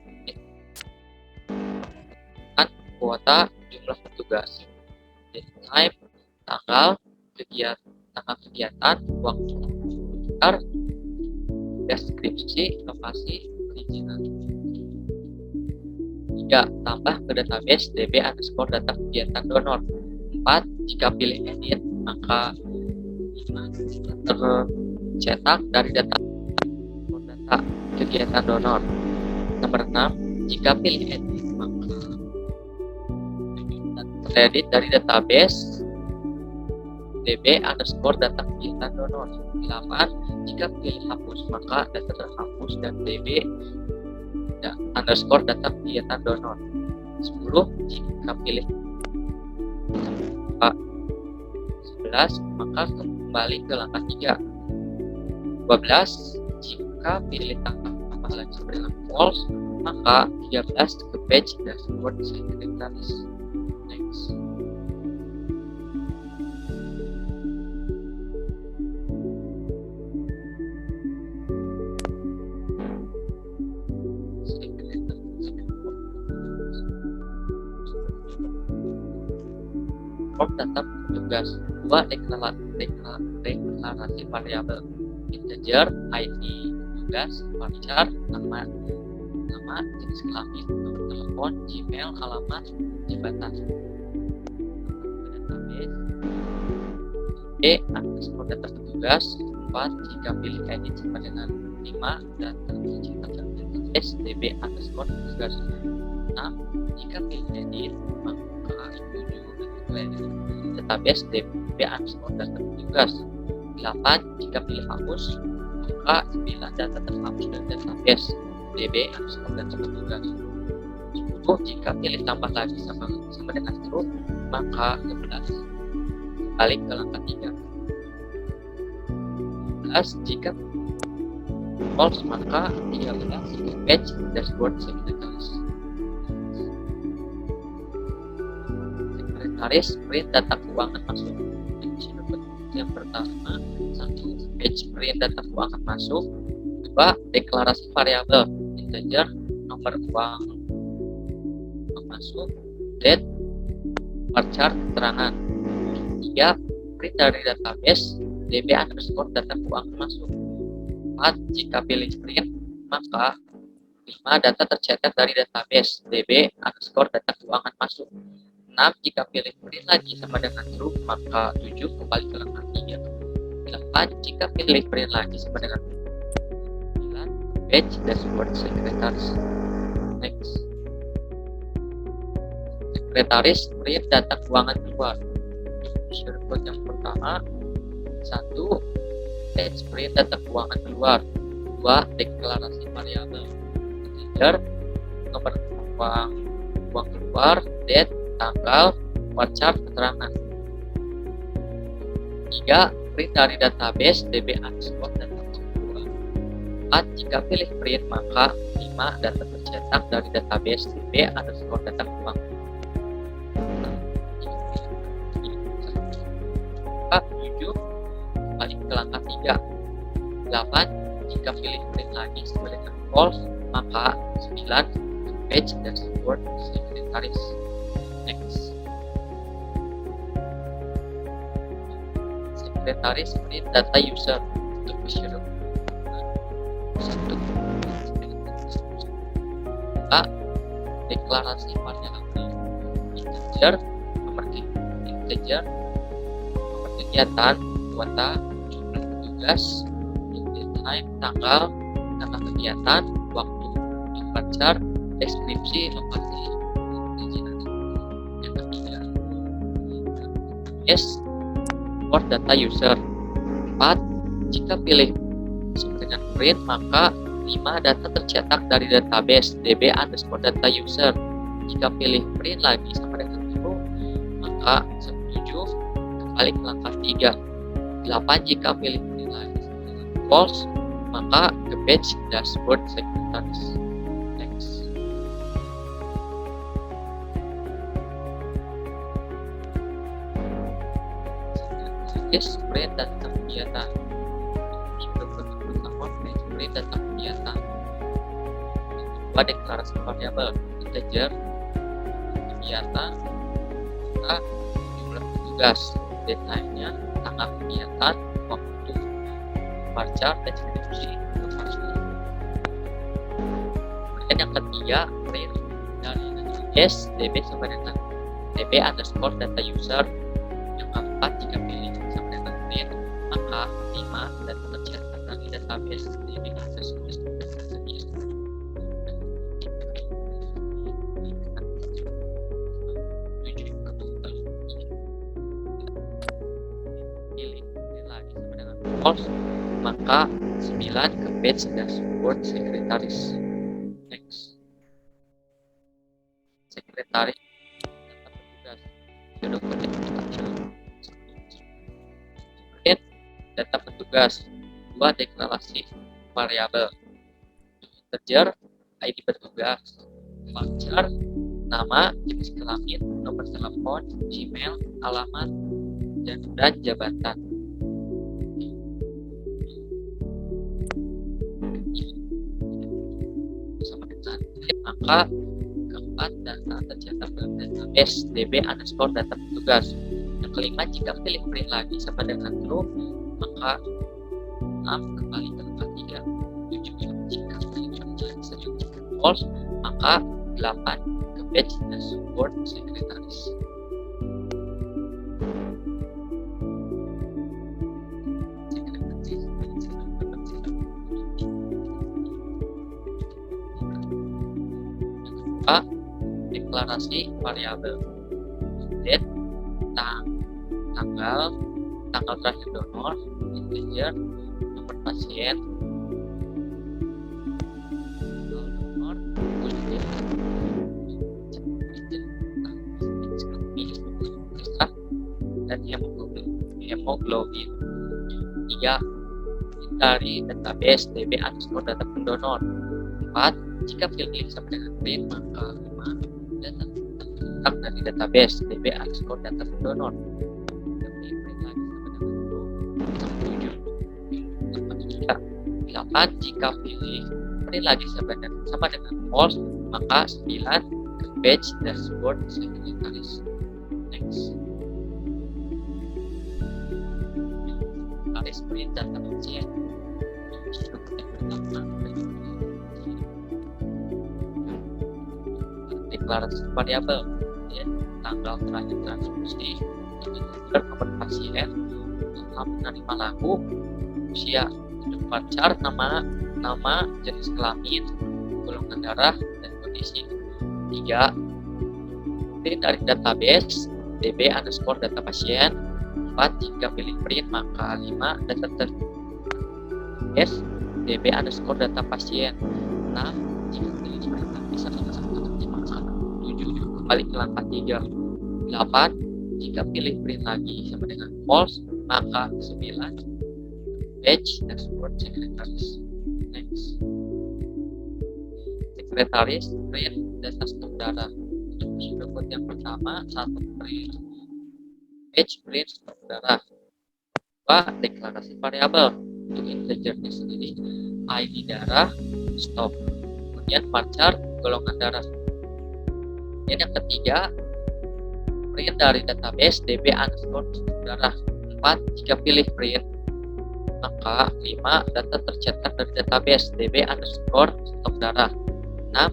Speaker 3: Kan kuota jumlah petugas. Time, tanggal kegiatan, waktu sekitar, deskripsi, lokasi, perizinan. 3. Tambah ke database db underscore data kegiatan donor. 4. Jika pilih edit, maka 5. tercetak dari data kegiatan donor. Nomor 6. Jika pilih edit, maka teredit dari database db underscore data kegiatan donor. 8. Jika pilih hapus, maka data terhapus dan db underscore data kegiatan donor. 10. Jika pilih 11, maka kembali ke langkah 3. 12. Jika pilih tambah lagi dengan false, maka 13 ke page dashboard sekretaris. Next. Data petugas. 2. Deklarasi variabel. Integer, ID, tugas, varchar, nama, jenis kelamin, nomor telepon, Gmail, alamat, jabatan. Database. Underscore data petugas. 4. Jika pilih edit sama dengan 5 dan tercetak dalam database db underscore petugas. 6. Jika pilih edit, maka 7 database db underscore data petugas. 8. Jika pilih hapus, maka 9 data terhapus dari database db underscore data petugas. 10. Jika pilih tambah lagi sama dengan true, maka 11 kembali ke langkah 3. 12. Jika false, maka 13 ke page dashboard sekretaris. Sekretaris print data keuangan masuk. Yang pertama, 1. Page print data keuangan masuk. 2. Deklarasi variabel integer, nomor uang masuk, date, varchar, keterangan. 3. Print dari database db underscore data keuangan masuk. 4. Jika pilih print, maka 5. Data tercetak dari database db underscore data keuangan masuk. 6. Jika pilih print lagi sama dengan true, maka 7 kembali ke langkah 3. 8. Jika pilih print lagi sama dengan 9, page dashboard sekretaris. Next. Sekretaris print data keuangan keluar. Shortcut yang pertama, 1. Page print data keuangan keluar. 2. Deklarasi variabel integer, nomor uang keluar, date, tanggal, varchar, keterangan. 3. Print dari database db underscore data keluar. 4. Jika pilih print, maka 5. Data tercetak dari database db underscore data keluar. 7. Kembali ke langkah 3. 8. Jika pilih print lagi sebagai false, maka 9. Page dashboard sekretaris. Next. Sekretaris print data user untuk user. 1. Deklarasi variabel integer, nomor kegiatan, kuota, jumlah petugas, time, tanggal kegiatan, waktu, varchar, deskripsi, lokasi, perizinan. Yang ketiga, for data user. 4. Jika pilih dengan print, maka 5. Data tercetak dari database db underscore data user. Jika pilih print lagi sama dengan true, maka 7 kembali ke langkah 3. 8. Jika pilih print lagi sama dengan false, maka ke page dashboard sekretaris. Next. Sekretaris print data kegiatan. Pertama, print data kegiatan. deklarasi variabel integer kegiatan jumlah petugas, deadline-nya, tanggal kegiatan, waktu, bar chart, deskripsi, lokasi. Kemudian yang ketiga, print dari database db sama dengan db underscore data user. Yang keempat, jika pilih sama dengan print, maka 5 data tercetak dari database db underscore data user. False, maka 9 ke page dashboard sekretaris. Next. Sekretaris data petugas. Jodoh kode print data petugas. 2 deklarasi variabel integer ID petugas, voucher, nama, jenis kelamin, nomor telepon, Gmail, alamat, dan jabatan. Maka keempat, data tercetak dalam database db underscore data petugas. Yang kelima, jika pilih print lagi sama dengan true, maka 6 kembali ke angka 3. 7 jika pilih print lagi selanjutnya false, maka 8 ke page dashboard sekretaris. Deklarasi variabel date, tanggal terakhir donor, integer, nomor pasien, donor, dan hemoglobin. 3 dari database db underscore data pendonor. 4 jika pilih sama dengan print, maka 5 data tercetak dari database db underscore data pendonor. Jika pilih print lagi sama dengan true, 7 8 jika pilih print lagi sama dengan false, maka 9 ke page dashboard sekretaris. Next. Sekretaris print data pasien. Deklarasi variabel tanggal terakhir transfusi, integer, nomor pasien, penerima laku, usia, bar chart, nama, jenis kelamin, golongan darah, dan kondisi. 3 print dari database db underscore data pasien. 4 jika pilih print, maka 5 data database db underscore data pasien. 6 jika pilih print bisa kembali ke langkah 3. 8 jika pilih print lagi sama dengan false, maka 9 page dashboard sekretaris. Next. Sekretaris print data stok darah. Untuk prosedur code yang pertama, 1 print page print stok darah. 2 deklarasi variabel. Untuk integernya sendiri ID darah, stok, kemudian bar chart, golongan darah. Dan yang ketiga, print dari database db underscore stok darah. 4 jika pilih print, maka 5 data tercetak dari database db underscore stok darah. 6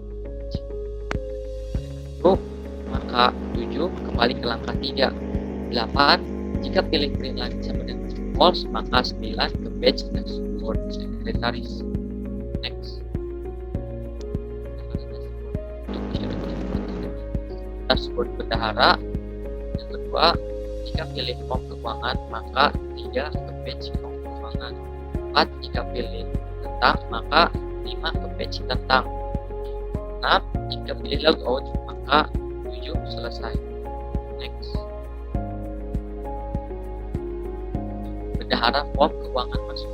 Speaker 3: maka 7 kembali ke langkah 3. 8 jika pilih print lagi sama dengan false, maka 9 ke page dashboard sekretaris. Next. Dashboard bendahara. Yang kedua, jika pilih form keuangan, maka 3 ke page form keuangan. 4 jika pilih tentang, maka 5 ke page tentang. 6 jika pilih logout, maka 7 selesai. Next. Bendahara form keuangan masuk.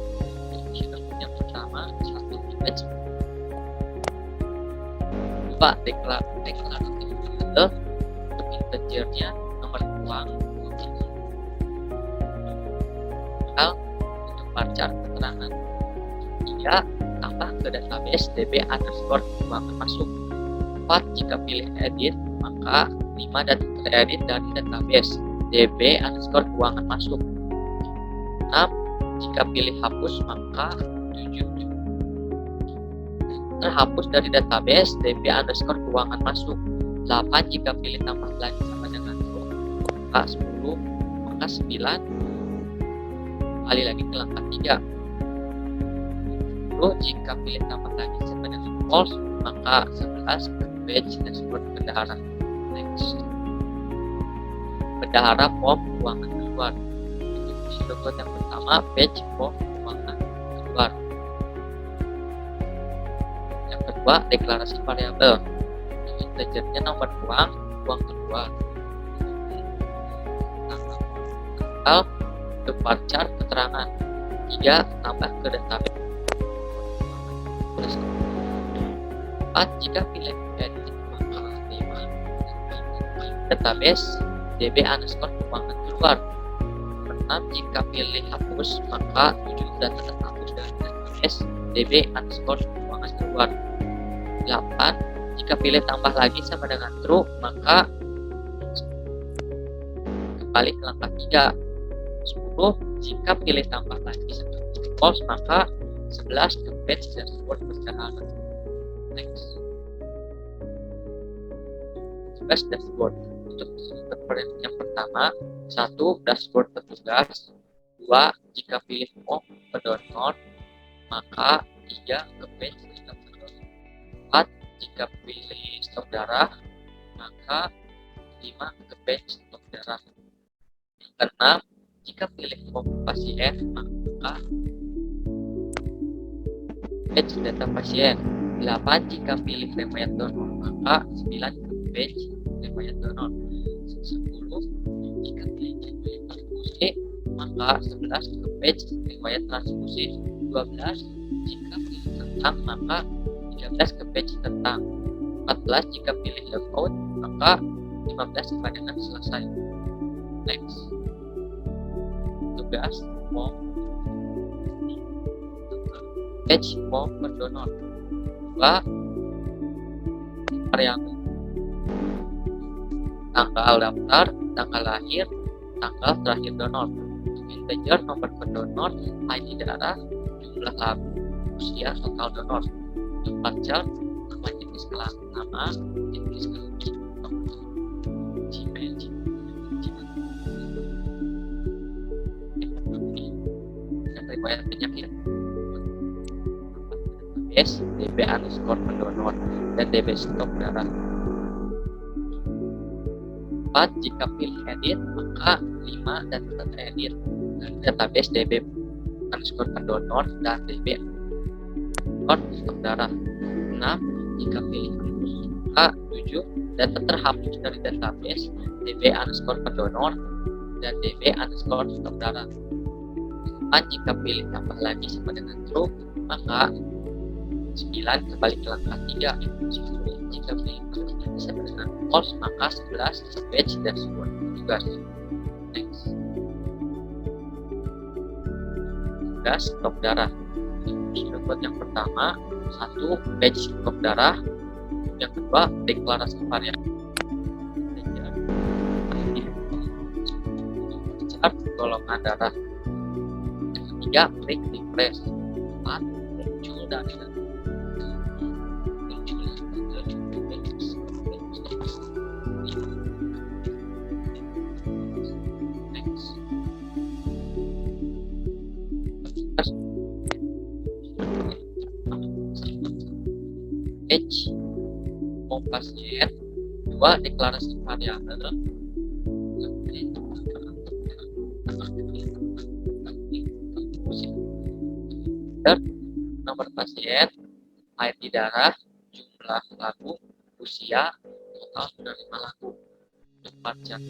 Speaker 3: Yang pertama, 1 image. 2 deklarasi untuk integernya, nomor uang, untuk bar chart keterangan. 3 tambah ke database db underscore keuangan masuk. 4. Jika pilih edit, maka 5 data teredit dari database db underscore keuangan masuk. 6. Jika pilih hapus, maka 7 terhapus dari database db underscore keuangan masuk. 8. Jika pilih tambah lagi sama dengan true, maka 10, maka 9 kembali lagi ke langkah 3. 10. Jika pilih tambah lagi sama dengan false, maka 11 ke page dashboard bendahara. Next. Bendahara form keuangan keluar. Untuk isi download yang pertama, page form keuangan keluar. Yang kedua, deklarasi variabel. Integernya nomor uang keluar. Tanggal, departure, keterangan. 3. Tambah ke database. 4. Jika pilih edit, maka 5 database db underscore keuangan keluar. 6. Jika pilih hapus, maka 7 data terhapus dari database db underscore keuangan keluar. 8. Jika pilih tambah lagi sama dengan true, maka kembali ke langkah 3. 10. Jika pilih tambah lagi sama dengan false, maka 11 ke page dashboard bendahara. Next. 11 dashboard. Untuk yang pertama, 1. Dashboard petugas. 2. Jika pilih mau pendownload, maka 3 ke page pendownload. 4. Jika pilih stok darah, maka 5 ke page stok darah. Yang keenam, jika pilih form pasien, maka page data pasien. 8. Jika pilih riwayat donor, maka 9 ke page riwayat donor. 10. Jika pilih transfusi, maka 11 ke page riwayat transfusi. 12. Jika pilih tentang, maka 13 ke page tentang. 14. Jika pilih logout, maka 15 kepanjangan selesai. Next. Tugas form page form berdonor. 2. Variabel tanggal daftar, tanggal lahir, tanggal terakhir donor. Integer nomor pendonor, ID darah, jumlah labu, usia, total donor. Departure, nama jenis kelamin, nama jenis kelamin, Gmail, dan riwayat penyakit. Database db underscore pendonor dan db stok darah. 4. Jika pilih edit, maka 5 data teredit dari database db underscore pendonor dan db stok darah. 6. Jika pilih hapus, maka 7 data terhapus dari database db underscore pendonor dan db underscore stok darah. 8. Jika pilih tambah lagi sama dengan true, maka 9 kembali ke langkah 3. 10. Jika pilih tambah lagi sama dengan false, maka 11 page dashboard tugas. Next. Tugas stok darah. Download yang pertama, 1. Page stok darah. Yang kedua, deklarasi variabel. Chart golongan darah. Yang ketiga, klik refresh. 4. Muncul dari page form pasien. 2. Deklarasi variabel. Nomor pasien, ID darah, jumlah lagu, usia, total penerima lagu. Departure,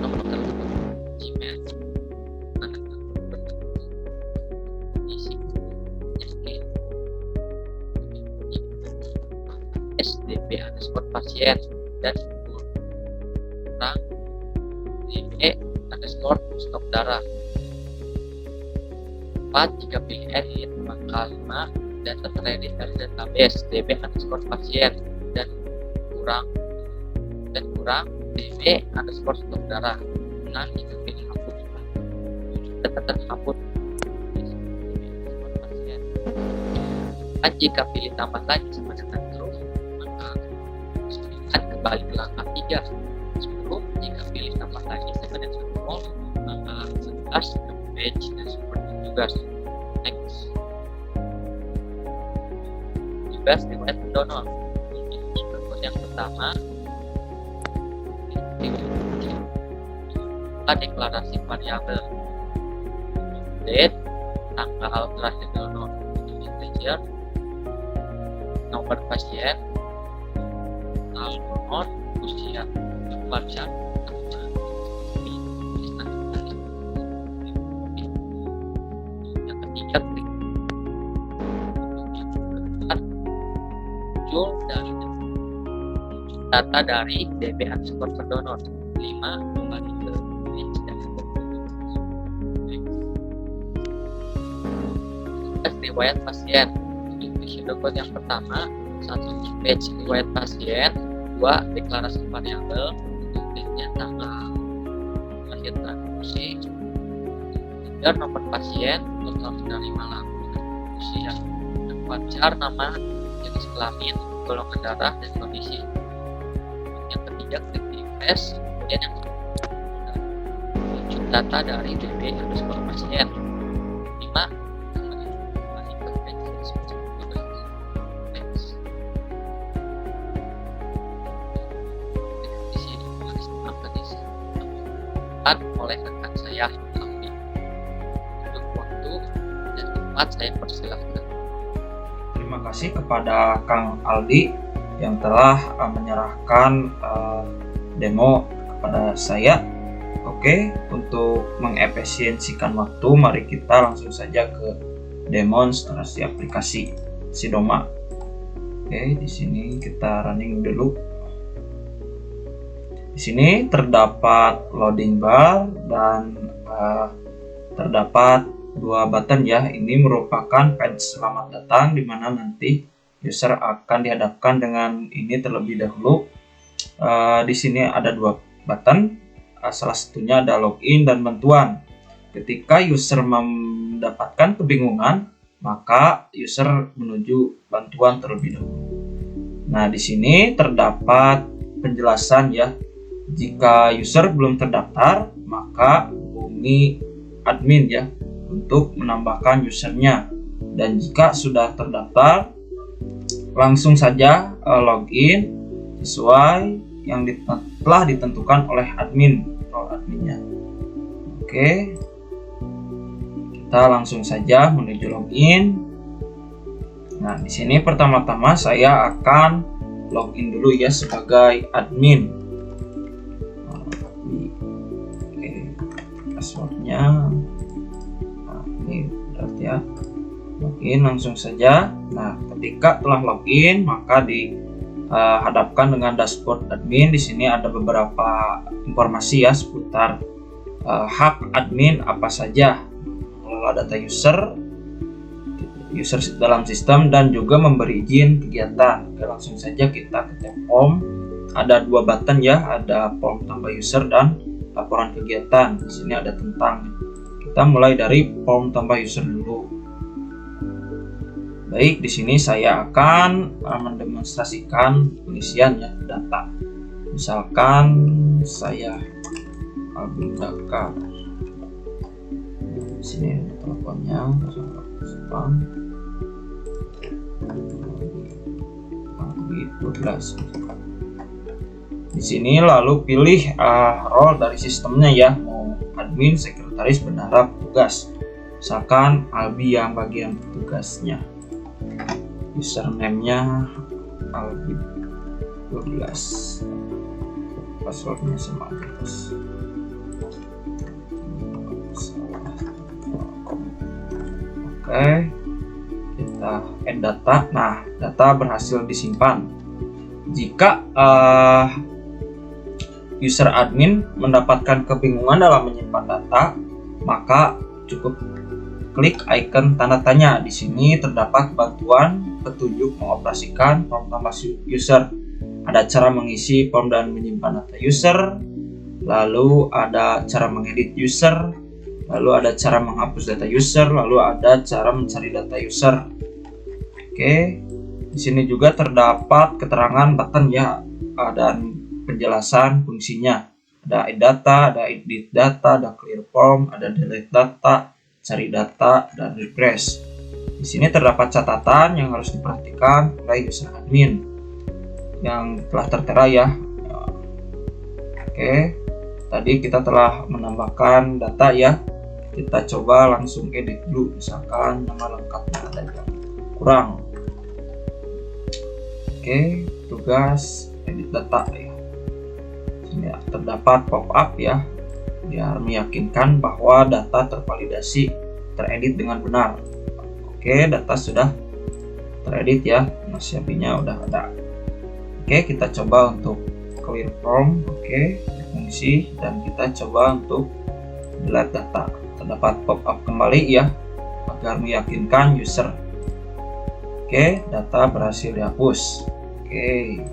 Speaker 3: nomor telepon, Gmail, isi SDP underscore pasien dan kurang DB underscore stok darah. 4. Jika pilih edit, maka 5 data teredit dari database db underscore pasien dan kurang db underscore stok darah. Nah, jika pilih hapus data terhapus pasien. Dan jika pilih tambah lagi sama dengan true, maka akan kembali ke langkah 3. 10. Jika pilih tambah lagi sama dengan false, maka 11 ke page dan seperti juga. Next. Tugas riwayat pendonor. Untuk yang pertama, deklarasi variabel date, tanggal terakhir donor, integer, nomor pasien, tanggal donor, usia, baca, yang ketiga klik muncul dari data dari db underscore pendonor. 5. Kembali ke list dan riwayat pasien. Untuk isi dokumenter yang pertama, 1 page riwayat pasien, 2 deklarasi variabel, untuk date-nya tanggal lahir transfusi, 3 nomor pasien, total penerima laku, usia, wajar, nama, jenis kelamin, golongan darah, dan kondisi. Yang ketiga, klik refresh. Kemudian yang muncul data dari db underscore pasien. 5. Kembali ke page oleh rekan saya Aldi. Untuk waktu dan tempat saya persilahkan.
Speaker 1: Terima kasih kepada Kang Aldi yang telah menyerahkan demo kepada saya. Oke, untuk mengefisiensikan waktu, mari kita langsung saja ke demonstrasi aplikasi Sidoma. Oke, di sini kita running dulu. Di sini terdapat loading bar dan terdapat 2 button ya. Ini merupakan page selamat datang di mana nanti user akan dihadapkan dengan ini terlebih dahulu. Di sini ada 2 button. Salah satunya ada login dan bantuan. Ketika user mendapatkan kebingungan, maka user menuju bantuan terlebih dahulu. Nah, di sini terdapat penjelasan ya. Jika user belum terdaftar, maka hubungi admin ya untuk menambahkan usernya. Dan jika sudah terdaftar, langsung saja login sesuai yang telah ditentukan oleh adminnya. Oke, kita langsung saja menuju login. Nah, di sini pertama-tama saya akan login dulu ya sebagai admin. Passwordnya, nah ini berarti ya, login langsung saja. Nah, ketika telah login, maka dihadapkan dengan dashboard admin. Di sini ada beberapa informasi ya seputar hak admin apa saja, mengelola data user dalam sistem, dan juga memberi izin kegiatan. Oke, langsung saja kita ke tab form. Ada 2 button ya, ada form tambah user dan laporan kegiatan. Di sini ada tentang. Kita mulai dari form tambah user dulu. Baik, di sini saya akan mendemonstrasikan pengisian ya data. Misalkan saya Albin Daka. Di sini teleponnya 12. Di sini lalu pilih role dari sistemnya ya, mau admin, sekretaris, bendahara, petugas. Misalkan Albi yang bagian petugasnya. Username-nya Albi 12. Passwordnya sama terus. Oke, kita add data. Nah, data berhasil disimpan. Jika user admin mendapatkan kebingungan dalam menyimpan data, maka cukup klik icon tanda tanya. Di sini terdapat bantuan petunjuk mengoperasikan form tanpa user. Ada cara mengisi form dan menyimpan data user, lalu ada cara mengedit user, lalu ada cara menghapus data user, lalu ada cara mencari data user. Oke, di sini juga terdapat keterangan button ya, dan penjelasan fungsinya. Ada add data, ada edit data, ada clear form, ada delete data, cari data, dan refresh. Di sini terdapat catatan yang harus diperhatikan oleh user admin yang telah tertera ya. Oke, tadi kita telah menambahkan data ya. Kita coba langsung edit dulu, misalkan nama lengkapnya ada yang kurang. Oke, tugas edit data ya. Ini terdapat pop-up ya, biar meyakinkan bahwa data tervalidasi teredit dengan benar. Oke, data sudah teredit ya, CSV-nya udah ada. Oke, kita coba untuk clear form. Oke, fungsi, dan kita coba untuk delete data. Terdapat pop-up kembali ya, agar meyakinkan user. Oke, data berhasil dihapus. Oke,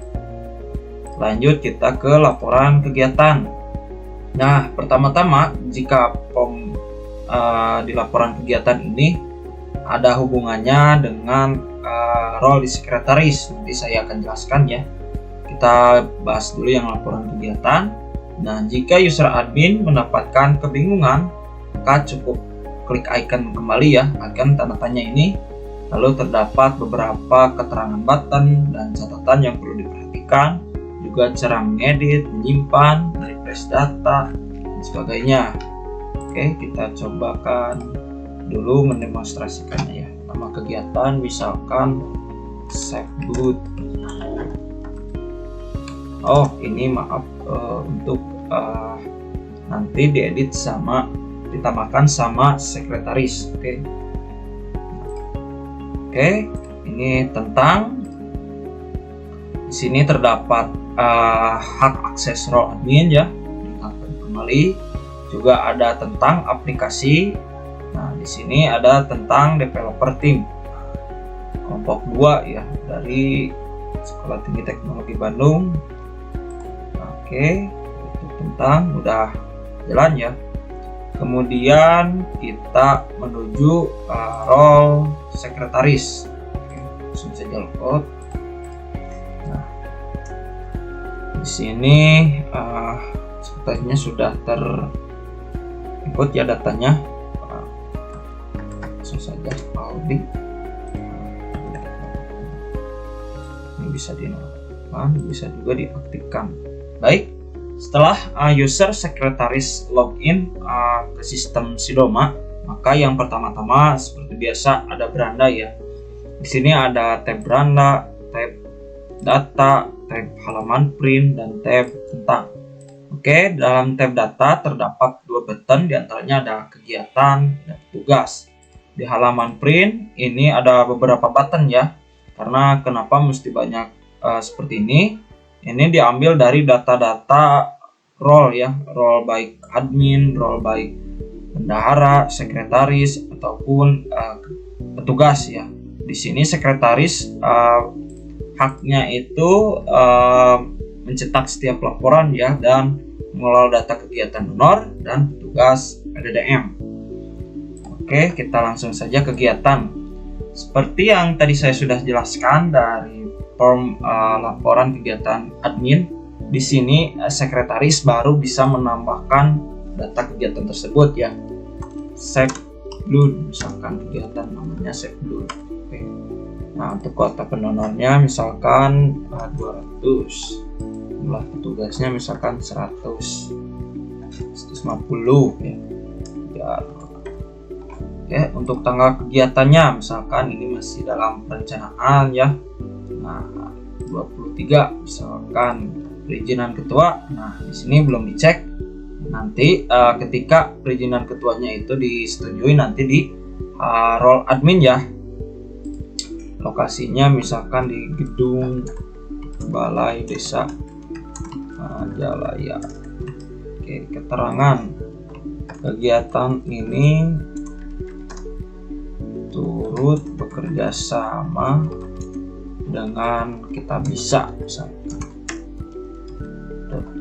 Speaker 1: lanjut kita ke laporan kegiatan. Nah, pertama-tama jika form di laporan kegiatan ini ada hubungannya dengan role di sekretaris, nanti saya akan jelaskan ya. Kita bahas dulu yang laporan kegiatan. Nah, jika user admin mendapatkan kebingungan, maka cukup klik icon kembali ya, icon tanda tanya ini. Lalu terdapat beberapa keterangan button dan catatan yang perlu diperhatikan, juga cara mengedit, menyimpan, refresh data, dan sebagainya. Oke, kita cobakan dulu mendemonstrasikannya ya. Nama kegiatan misalkan SafeBoot. Oh, ini maaf, untuk nanti diedit sama ditambahkan sama sekretaris. Oke, ini tentang di sini terdapat hak akses role admin ya, kembali. Juga ada tentang aplikasi. Nah, di sini ada tentang developer team kelompok 2 ya, dari Sekolah Tinggi Teknologi Bandung. Oke, itu tentang udah jalan ya. Kemudian kita menuju role sekretaris. Oke, langsung saja logout. Nah, di sini sekretarisnya sudah terikut ya datanya. Langsung saja audit. Ini bisa dinonaktifkan, bisa juga diaktifkan. Baik. Setelah user sekretaris login ke sistem Sidoma, maka yang pertama-tama seperti biasa ada beranda ya. Di sini ada tab beranda, tab data, tab halaman print, dan tab tentang. Oke, dalam tab data terdapat 2 button, diantaranya ada kegiatan dan tugas. Di halaman print ini ada beberapa button ya. Karena kenapa mesti banyak seperti ini? Ini diambil dari data-data role ya, role baik admin, role baik bendahara, sekretaris, ataupun petugas ya. Di sini sekretaris haknya itu mencetak setiap laporan ya, dan mengelola data kegiatan donor dan petugas PDDM. Oke, kita langsung saja kegiatan. Seperti yang tadi saya sudah jelaskan dari form laporan kegiatan admin, di sini sekretaris baru bisa menambahkan data kegiatan tersebut ya. SafeBoot, misalkan kegiatan namanya SafeBoot. Oke. Nah, untuk kuota pendonornya misalkan 200, jumlah petugasnya misalkan 150 ya. Oke, untuk tanggal kegiatannya misalkan ini masih dalam perencanaan ya. Nah, 23 misalkan perizinan ketua. Nah, di sini belum dicek. Nanti ketika perizinan ketuanya itu disetujui nanti di role admin ya. Lokasinya misalkan di gedung Balai Desa Majalaya. Oke, keterangan kegiatan ini turut bekerja sama dengan Kitabisa misalkan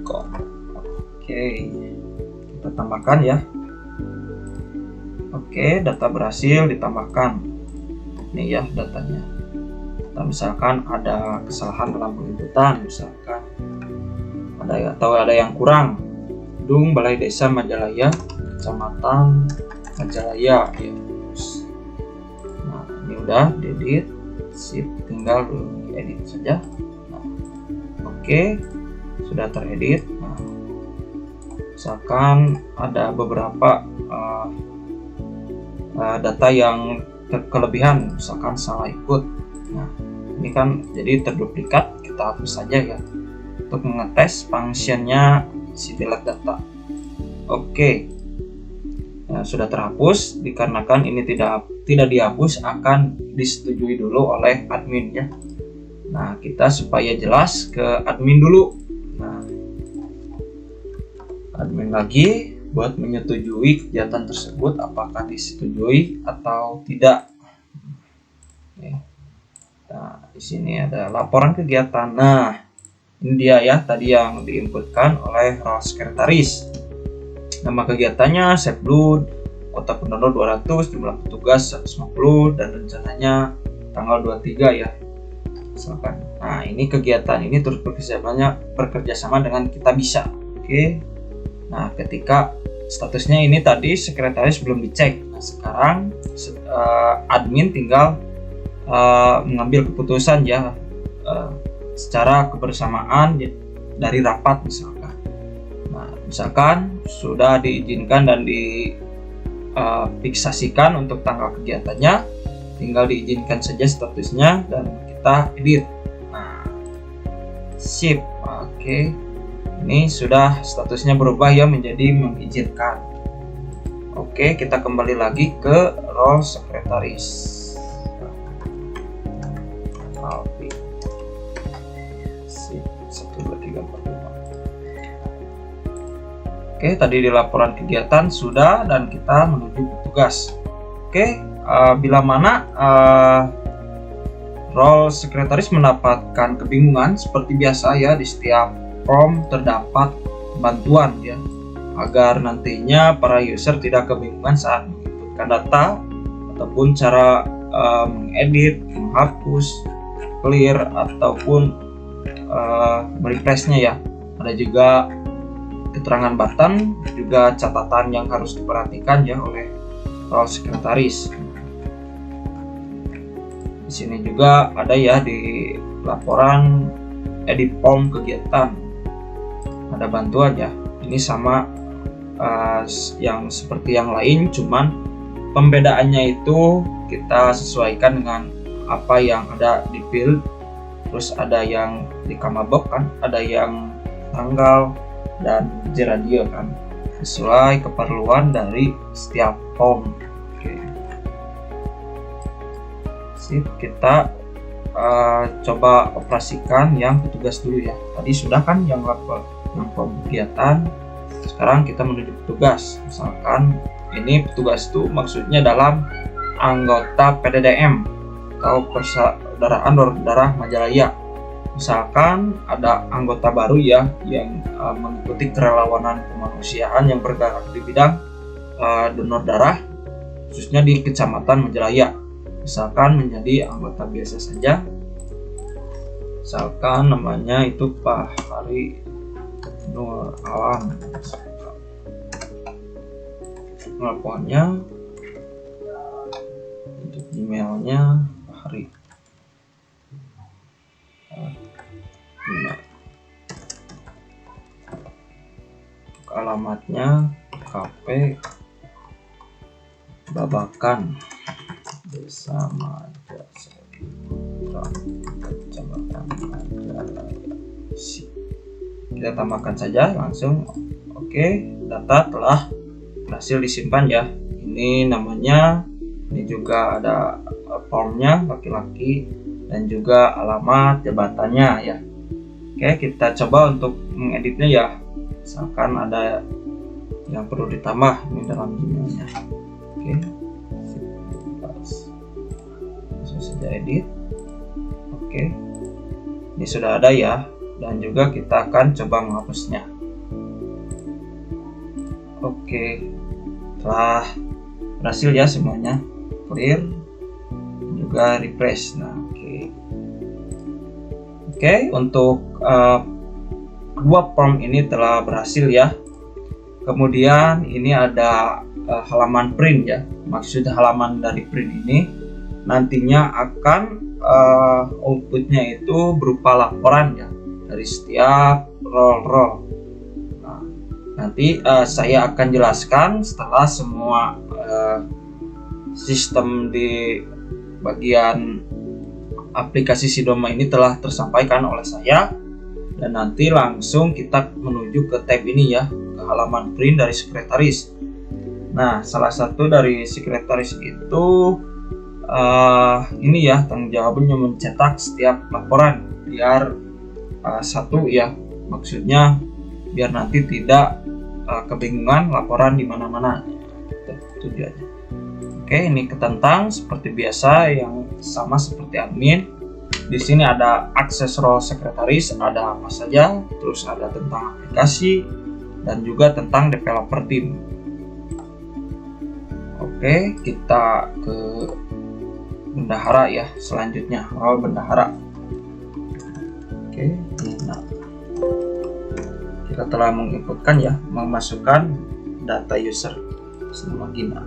Speaker 1: .com. Oke, kita tambahkan ya. Oke, data berhasil ditambahkan. Ini ya datanya. Kita misalkan ada kesalahan dalam penginputan, misalkan ada yang kurang. Gedung Balai Desa Majalaya, Kecamatan Majalaya ya. Nah, ini udah diedit, sip, tinggal diedit saja. Nah, oke, sudah teredit. Nah, misalkan ada beberapa data yang kelebihan, misalkan salah input. Nah, ini kan jadi terduplikat, kita hapus saja ya untuk mengetes functionnya si delete data. Oke, nah, sudah terhapus dikarenakan ini tidak dihapus akan disetujui dulu oleh admin ya. Nah, kita supaya jelas ke admin dulu. Nah, admin lagi buat menyetujui kegiatan tersebut apakah disetujui atau tidak. Oke. Nah, di sini ada laporan kegiatan. Nah, ini dia ya tadi yang diinputkan oleh role sekretaris. Nama kegiatannya Save Blood, kota pendonor 200, jumlah petugas 150, dan rencananya tanggal 23 ya. Misalkan. Nah, ini kegiatan ini terus bekerja sama dengan Kitabisa. Oke. Nah, ketika statusnya ini tadi sekretaris belum dicek. Nah, sekarang admin tinggal mengambil keputusan ya secara kebersamaan dari rapat misalkan. Nah, misalkan sudah diizinkan dan difiksasikan untuk tanggal kegiatannya, tinggal diizinkan saja statusnya dan kita edit. Nah, sip. Oke. Ini sudah statusnya berubah ya menjadi mengizinkan. Oke, kita kembali lagi ke role sekretaris. Alfi. Sip, 1, 2, 3, 4, 5. Oke, tadi di laporan kegiatan sudah dan kita menuju petugas. Oke, bila mana role sekretaris mendapatkan kebingungan seperti biasa ya, di setiap form terdapat bantuan ya, agar nantinya para user tidak kebingungan saat menginputkan data ataupun cara mengedit, menghapus, clear ataupun merefreshnya ya. Ada juga keterangan button, juga catatan yang harus diperhatikan ya oleh role sekretaris. Di sini juga ada ya di laporan edit form kegiatan ada bantuan ya. Ini sama yang seperti yang lain, cuman pembedaannya itu kita sesuaikan dengan apa yang ada di field. Terus ada yang di Kamabok kan, ada yang tanggal dan radio kan, sesuai keperluan dari setiap form. Oke. Sip, kita coba operasikan yang petugas dulu ya. Tadi sudah kan yang form kegiatan, sekarang kita menuju petugas. Misalkan ini petugas itu maksudnya dalam anggota PDDM atau Persaudaraan Donor Darah Majalaya. Misalkan ada anggota baru ya yang mengikuti kerelawanan kemanusiaan yang bergerak di bidang donor darah khususnya di Kecamatan Majalaya. Misalkan menjadi anggota biasa saja. Misalkan namanya itu Pak Hari Nur Alam. Teleponnya, untuk emailnya Pak Hari. Untuk alamatnya KP Babakan, Desa Majalaya, Kecamatan Majalaya. Kita tambahkan saja langsung. Oke, data telah berhasil disimpan ya. Ini namanya, ini juga ada formnya laki-laki dan juga alamat jabatannya ya. Oke, kita coba untuk mengeditnya ya. Misalkan ada yang perlu ditambah ini dalam Gmailnya. Oke, saja edit. Oke, ini sudah ada ya, dan juga kita akan coba menghapusnya. Oke, telah berhasil ya semuanya, clear, juga refresh. Nah, oke, untuk kedua form ini telah berhasil ya. Kemudian ini ada halaman print ya. Maksud halaman dari print ini nantinya akan outputnya itu berupa laporan ya dari setiap role. Nah, nanti saya akan jelaskan setelah semua sistem di bagian aplikasi Sidoma ini telah tersampaikan oleh saya, dan nanti langsung kita menuju ke tab ini ya, ke halaman print dari sekretaris. Nah, salah satu dari sekretaris itu ini ya, tanggung jawabnya mencetak setiap laporan biar satu ya, maksudnya biar nanti tidak kebingungan laporan di mana-mana. Tujuannya. Oke, ini ketentang seperti biasa yang sama seperti admin. Di sini ada akses role sekretaris, ada apa saja, terus ada tentang aplikasi dan juga tentang developer team. Oke, kita ke bendahara ya, selanjutnya role bendahara. Oke, nah kita telah menginputkan ya, memasukkan data user nama Gina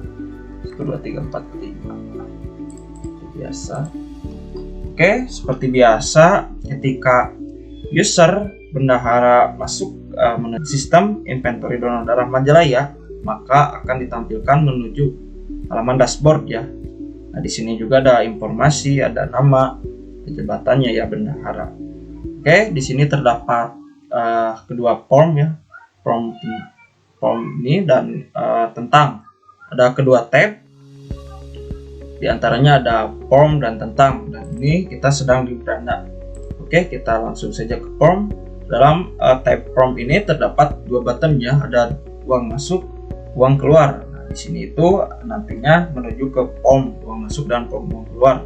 Speaker 1: 12345 biasa. Oke, seperti biasa ketika user bendahara masuk menuju sistem inventory donor darah Majalaya, maka akan ditampilkan menuju halaman dashboard ya. Nah, di sini juga ada informasi, ada nama, jabatannya ya bendahara. Oke, di sini terdapat kedua form ya, form ini dan tentang. Ada kedua tab, di antaranya ada form dan tentang, dan ini kita sedang di beranda. Oke, kita langsung saja ke form. Dalam tab form ini terdapat dua button ya, ada uang masuk, uang keluar. Nah, di sini itu nantinya menuju ke form uang masuk dan form uang keluar.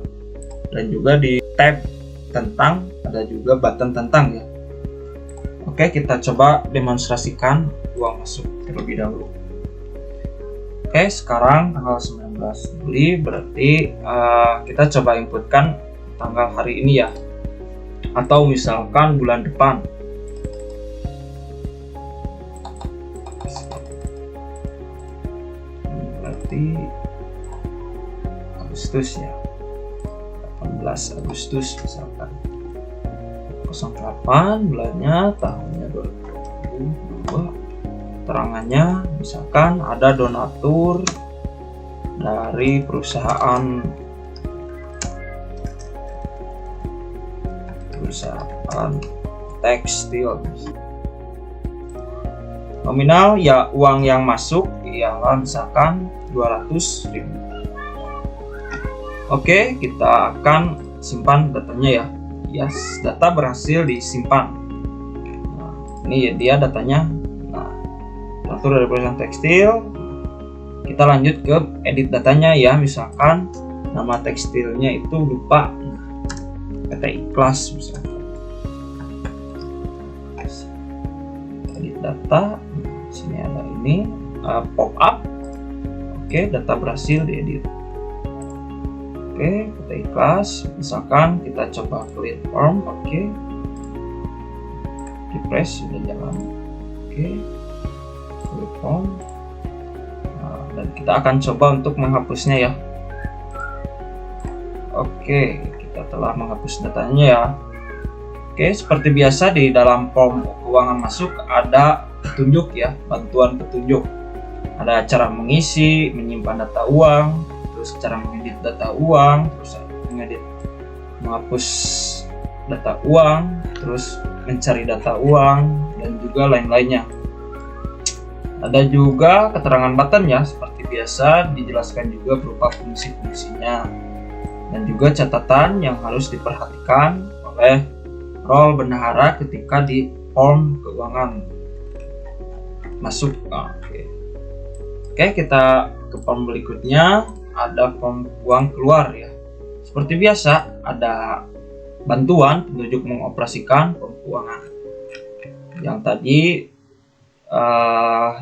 Speaker 1: Dan juga di tab tentang ada juga button tentang ya. Oke, kita coba demonstrasikan uang masuk terlebih dahulu. Oke, sekarang tanggal 19 Juli, berarti kita coba inputkan tanggal hari ini ya, atau misalkan bulan depan. Berarti Agustus ya, 18 Agustus misalkan, 08 bulannya, tahunnya 2022. Keterangannya misalkan ada donatur dari perusahaan tekstil. Nominal ya uang yang masuk ialah misalkan 200.000. Oke, kita akan simpan datanya ya. Yes, data berhasil disimpan. Nah, ini ya dia datanya. Donatur dari perusahaan tekstil. Kita lanjut ke edit datanya ya, misalkan nama tekstilnya itu lupa, PT Ikhlas misalkan. Edit data, sini ada ini pop up. Oke, data berhasil diedit. Oke, PT Ikhlas, misalkan kita coba clear form. Oke, refresh sudah jalan. Oke, clear form. Dan kita akan coba untuk menghapusnya ya. Oke, kita telah menghapus datanya ya. Oke, seperti biasa di dalam form keuangan masuk ada petunjuk ya, bantuan petunjuk. Ada cara mengisi, menyimpan data uang, terus cara mengedit data uang, terus mengedit, menghapus data uang, terus mencari data uang, dan juga lain-lainnya. Ada juga keterangan button ya, seperti biasa dijelaskan juga berupa fungsi-fungsinya, dan juga catatan yang harus diperhatikan oleh role bendahara ketika di form keuangan masuk. Oke, kita ke form berikutnya, ada form uang keluar ya. Seperti biasa, ada bantuan petunjuk mengoperasikan pom keuangan. Yang tadi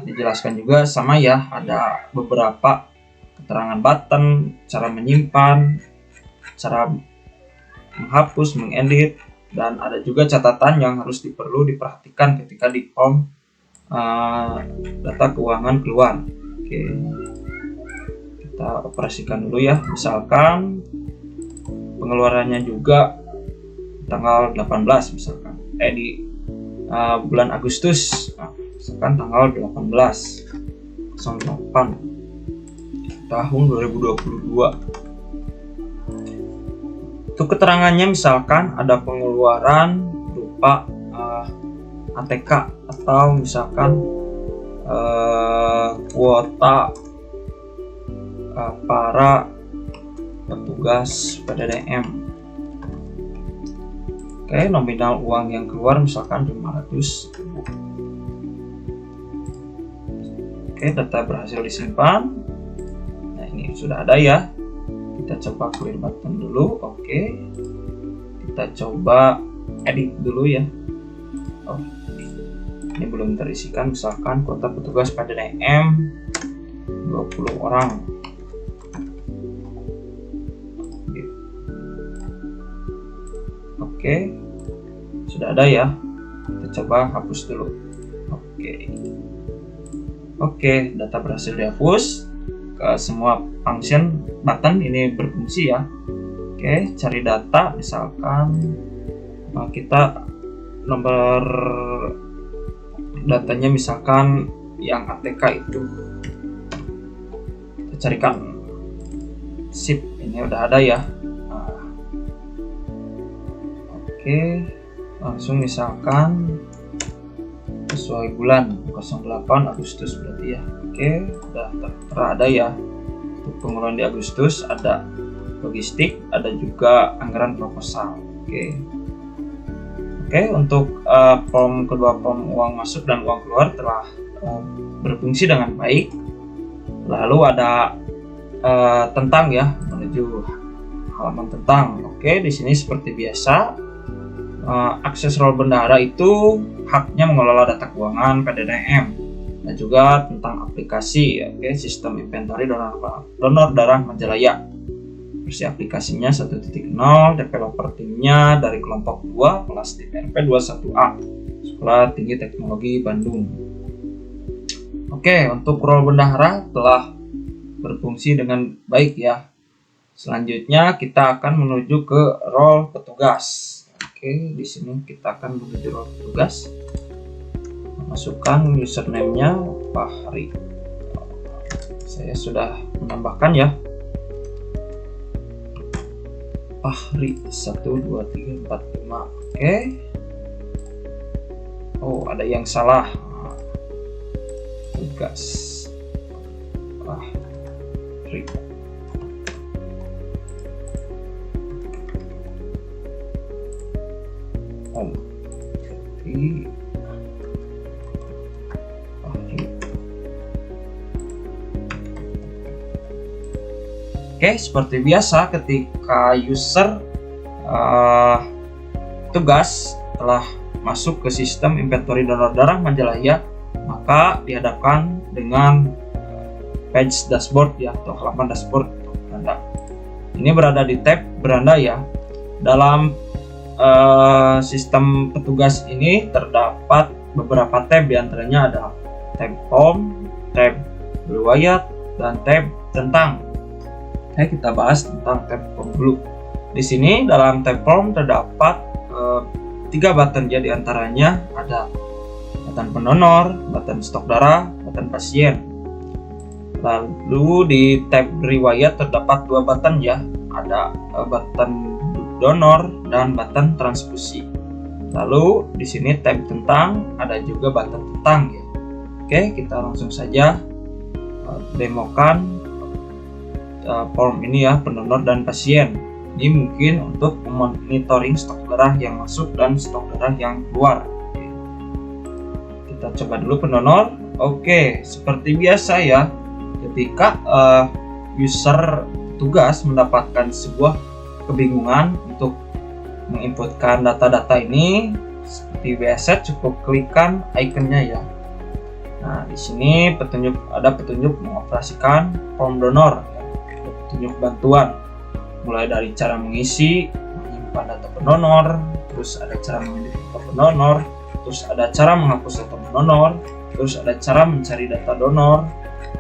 Speaker 1: dijelaskan juga sama ya, ada beberapa keterangan button, cara menyimpan, cara menghapus, mengedit, dan ada juga catatan yang harus perlu diperhatikan ketika di form data keuangan keluar. Oke, kita operasikan dulu ya. Misalkan pengeluarannya juga tanggal 18 misalkan, di bulan Agustus, misalkan tanggal 18/08 tahun 2022. Untuk keterangannya misalkan ada pengeluaran berupa ATK atau misalkan kuota para petugas PDDM. Oke, nominal uang yang keluar misalkan 500.000. Oke, data berhasil disimpan. Nah, ini sudah ada ya. Kita coba clear button dulu. Oke, kita coba edit dulu ya. Oh, ini belum terisikan. Misalkan kuota petugas PDDM 20 orang. Oke, sudah ada ya. Kita coba hapus dulu. Oke, data berhasil dihapus. Ke semua function button ini berfungsi ya. Oke, cari data misalkan kita nomor datanya misalkan yang ATK itu. Kita carikan. Sip, ini udah ada ya. Oke, langsung misalkan sesuai bulan 08 Agustus berarti ya. Oke, udah terada ya. Untuk pengeluaran di Agustus ada logistik, ada juga anggaran proposal. Oke, untuk kedua form uang masuk dan uang keluar telah berfungsi dengan baik. Lalu ada tentang ya, menuju halaman tentang. Oke, di sini seperti biasa. Akses role bendahara itu haknya mengelola data keuangan PDDM dan juga tentang aplikasi, sistem inventory donor darah Majalaya. Versi aplikasinya 1.0, developer timnya dari kelompok 2 kelas DPRP 21A Sekolah Tinggi Teknologi Bandung. Untuk role bendahara telah berfungsi dengan baik ya. Selanjutnya kita akan menuju ke role petugas. Di sini kita akan menuju role petugas. Masukkan username-nya Fahri. Saya sudah menambahkan ya. Fahri 12345. Oh, ada yang salah. Tugas Fahri. Seperti biasa ketika user tugas telah masuk ke sistem inventory donor darah Majalaya, maka dihadapkan dengan page dashboard ya, atau halaman dashboard beranda. Ini berada di tab beranda ya. Dalam sistem petugas ini terdapat beberapa tab, diantaranya ada tab form, tab riwayat, dan tab tentang. Kita bahas tentang tab form dulu. Di sini dalam tab form terdapat 3 button ya, diantaranya ada button pendonor, button stok darah, button pasien. Lalu di tab riwayat terdapat 2 button ya, ada button donor dan button transfusi. Lalu di sini tab tentang, ada juga button tentang ya. Kita langsung saja demokan form ini ya, pendonor dan pasien. Ini mungkin untuk monitoring stok darah yang masuk dan stok darah yang keluar. Kita coba dulu pendonor. Seperti biasa ya, ketika user tugas mendapatkan sebuah kebingungan untuk menginputkan data-data ini, seperti biasa cukup klikkan ikonnya ya. Nah, di sini ada petunjuk mengoperasikan form donor, ya. Petunjuk bantuan, mulai dari cara mengisi, menyimpan data pendonor, terus ada cara mengedit data pendonor, terus ada cara menghapus data pendonor, terus ada cara mencari data donor,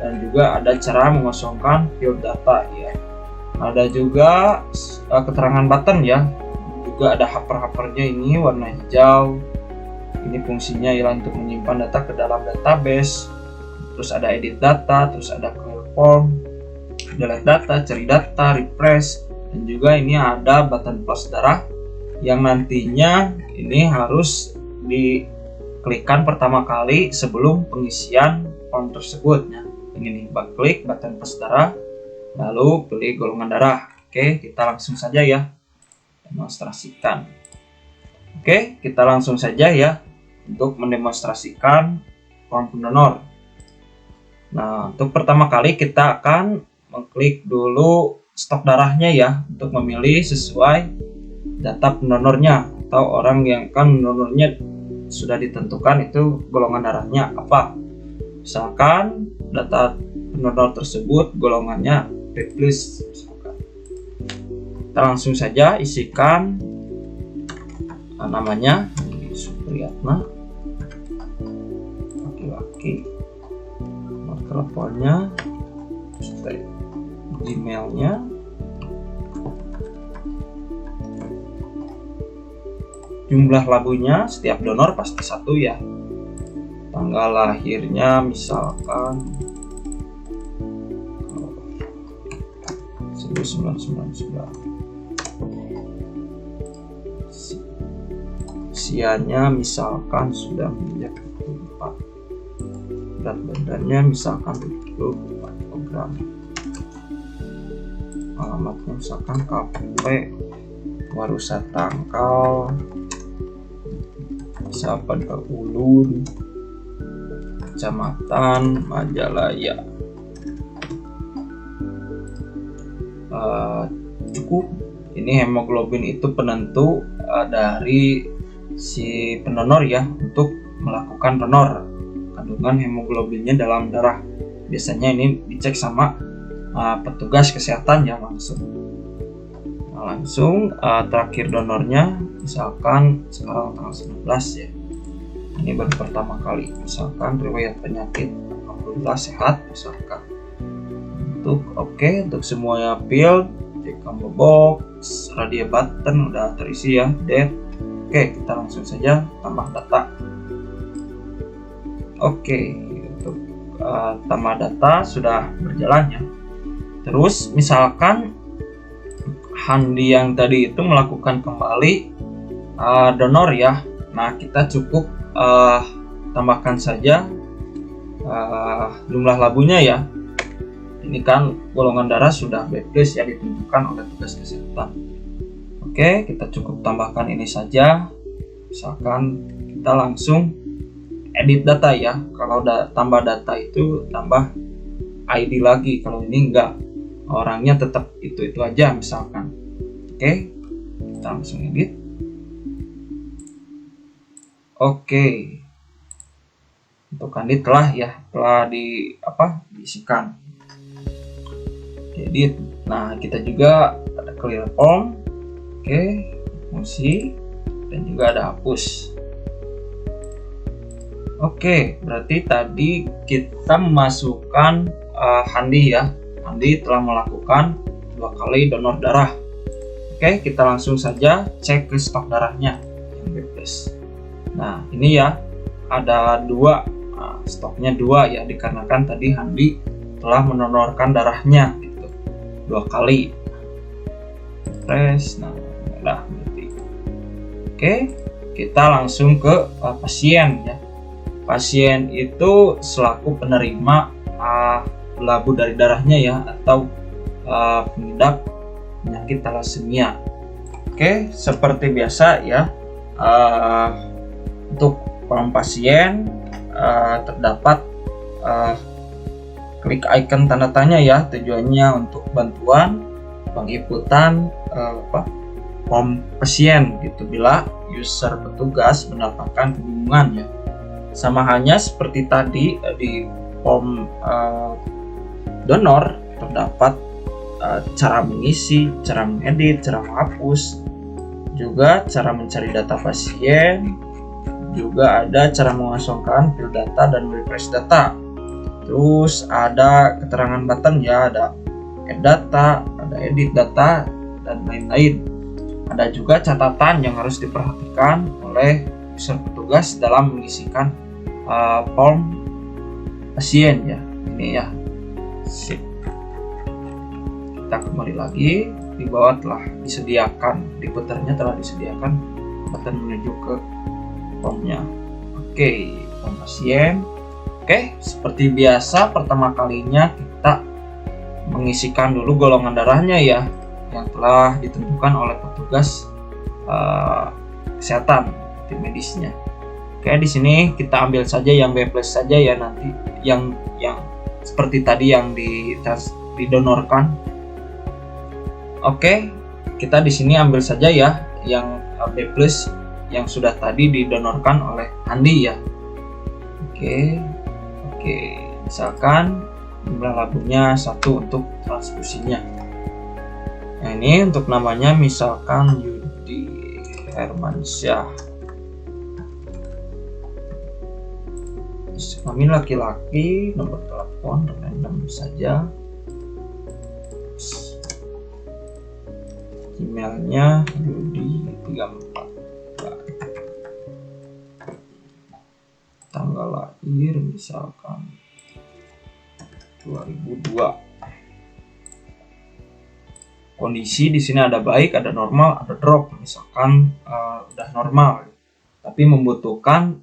Speaker 1: dan juga ada cara mengosongkan field data ya. Ada juga keterangan button ya, juga ada hopper-hoppernya ini warna hijau. Ini fungsinya ialah untuk menyimpan data ke dalam database. Terus ada edit data, terus ada clear form, delete data, cari data, refresh, dan juga ini ada button plus darah yang nantinya ini harus diklikkan pertama kali sebelum pengisian form tersebut ya. Ini nih, klik button plus darah, lalu pilih golongan darah. Oke, kita langsung saja ya demonstrasikan. Oke, kita langsung saja ya untuk mendemonstrasikan form pendonor. Nah, untuk pertama kali kita akan mengklik dulu stok darahnya ya, untuk memilih sesuai data pendonornya atau orang yang kan pendonornya sudah ditentukan itu golongan darahnya apa. Misalkan data pendonor tersebut golongannya B+. Kita langsung saja isikan namanya Supriyatna, laki-laki, nomor teleponnya, Gmailnya, jumlah labunya, setiap donor pasti 1 ya, tanggal lahirnya misalkan 1999, usianya misalkan sudah menginjak 24, berat badannya misalkan 74 kg, alamatnya misalkan KP Warusa Tangkal, Desa pada Ulun, Kecamatan Majalaya. Cukup. Ini hemoglobin itu penentu dari si pendonor ya untuk melakukan donor. Kandungan hemoglobinnya dalam darah biasanya ini dicek sama petugas kesehatan ya langsung. Terakhir donornya misalkan sekarang tanggal 19 ya. Ini baru pertama kali. Misalkan riwayat penyakit alhamdulillah sehat misalkan. Untuk semuanya field, check combo box, radio button udah terisi ya, date. Kita langsung saja tambah data. Untuk tambah data sudah berjalan ya. Terus misalkan Handi yang tadi itu melakukan kembali donor ya. Nah, kita cukup tambahkan saja jumlah labunya ya. Ini kan golongan darah sudah B+ ya, ditentukan oleh tugas kesehatan. Kita cukup tambahkan ini saja. Misalkan kita langsung edit data ya. Kalau tambah data itu tambah ID lagi. Kalau ini enggak, orangnya tetap itu aja misalkan. Kita langsung edit. Untuk Kandi telah diisikan. Edit. Nah, kita juga ada clear form, fungsi, dan juga ada hapus. Berarti tadi kita memasukkan Handi ya. Handi telah melakukan 2 kali donor darah. Kita langsung saja cek ke stok darahnya yang B+. Nah, ini ya ada 2, stoknya 2 ya, dikarenakan tadi Handi telah mendonorkan darahnya 2 kali. Nah, udah berarti. Kita langsung ke pasien ya. Pasien itu selaku penerima labu dari darahnya ya, atau pengidap penyakit thalassemia. Seperti biasa ya. Untuk kolom pasien terdapat klik icon tanda tanya ya, tujuannya untuk bantuan penginputan form pasien gitu bila user petugas mendapatkan kebingungan ya. Sama halnya seperti tadi di form donor terdapat cara mengisi, cara mengedit, cara menghapus, juga cara mencari data pasien, juga ada cara mengosongkan field data dan refresh data. Terus ada keterangan button ya, ada add data, ada edit data, dan lain-lain. Ada juga catatan yang harus diperhatikan oleh user petugas dalam mengisikan form pasien ya. Ini ya. Sip. Kita kembali lagi, di bawah telah disediakan, di putarnya telah disediakan button menuju ke formnya. Oke, form pasien. Oke, seperti biasa pertama kalinya kita mengisikan dulu golongan darahnya ya, yang telah ditentukan oleh petugas kesehatan, tim medisnya. Oke, di sini kita ambil saja yang B+ saja ya, nanti yang seperti tadi yang didonorkan. Oke, kita di sini ambil saja ya yang B+ yang sudah tadi didonorkan oleh Andi ya. Oke, misalkan jumlah labunya 1 untuk transfusinya. Nah, ini untuk namanya misalkan Yudi Hermansyah. Kelamin laki-laki, nomor telepon random saja. Emailnya Yudi34. Tanggal lahir misalkan 2002. Kondisi di sini ada baik, ada normal, ada drop. Misalkan udah normal, tapi membutuhkan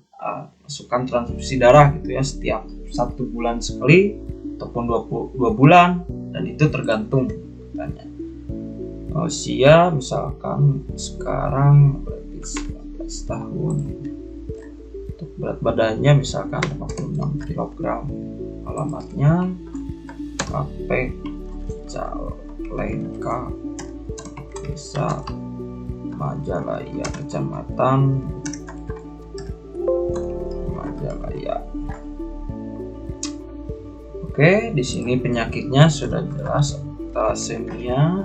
Speaker 1: masukan transfusi darah gitu ya, setiap 1 bulan sekali ataupun 2 bulan, dan itu tergantung katanya. Usia misalkan sekarang berarti 19 tahun. Untuk berat badannya misalkan 56 kg. Alamatnya KP Calengka, Desa Majalaya, Kecamatan Majalaya. Oke, di sini penyakitnya sudah jelas, thalassemia.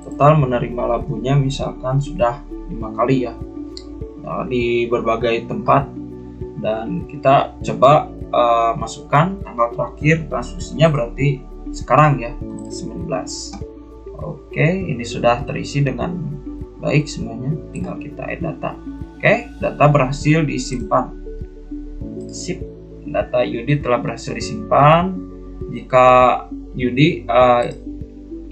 Speaker 1: Total menerima labunya misalkan sudah 5 kali ya, di berbagai tempat, dan kita coba masukkan tanggal terakhir transfusinya berarti sekarang ya, 19. Oke, ini sudah terisi dengan baik semuanya, tinggal kita add data. Oke, data berhasil disimpan. Sip, data Yudi telah berhasil disimpan. Jika Yudi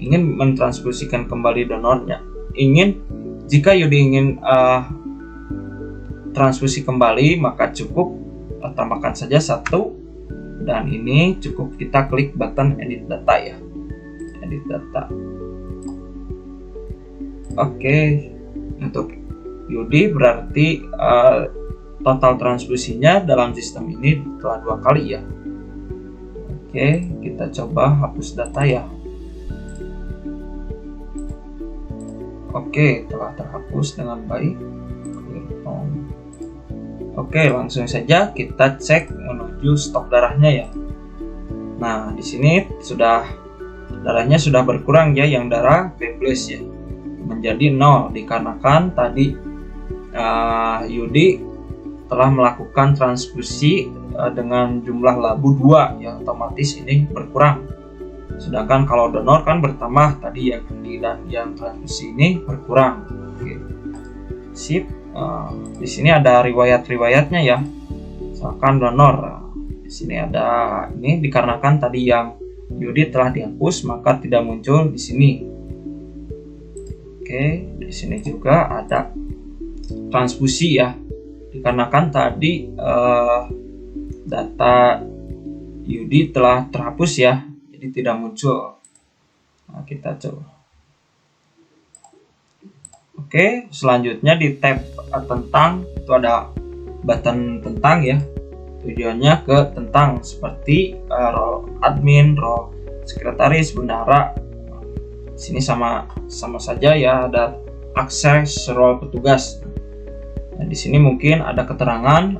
Speaker 1: ingin mentransfusikan kembali donornya, jika Yudi ingin transfusi kembali, maka cukup tambahkan saja 1, dan ini cukup kita klik button edit data ya, edit data. Oke, untuk Yudi berarti total transfusinya dalam sistem ini telah 2 kali ya. Oke, kita coba hapus data ya. Oke, telah terhapus dengan baik. Oke, langsung saja kita cek menuju stok darahnya ya. Nah, di sini darahnya sudah berkurang ya, yang darah B+ ya, menjadi 0 dikarenakan tadi Yudi telah melakukan transfusi dengan jumlah labu 2 ya, otomatis ini berkurang. Sedangkan kalau donor kan bertambah tadi yang Andi, dan yang transfusi ini berkurang. Oke. Sip. Di sini ada riwayat-riwayatnya ya. Misalkan donor, di sini ada ini dikarenakan tadi yang Yudi telah dihapus maka tidak muncul di sini. Oke, di sini juga ada transfusi ya. Dikarenakan tadi data Yudi telah terhapus ya, jadi tidak muncul. Nah, kita coba. Oke, selanjutnya di tab tentang itu ada button tentang ya. Tujuannya ke tentang seperti role admin, role sekretaris, bendahara, Sini sama saja ya, ada akses role petugas. Nah, di sini mungkin ada keterangan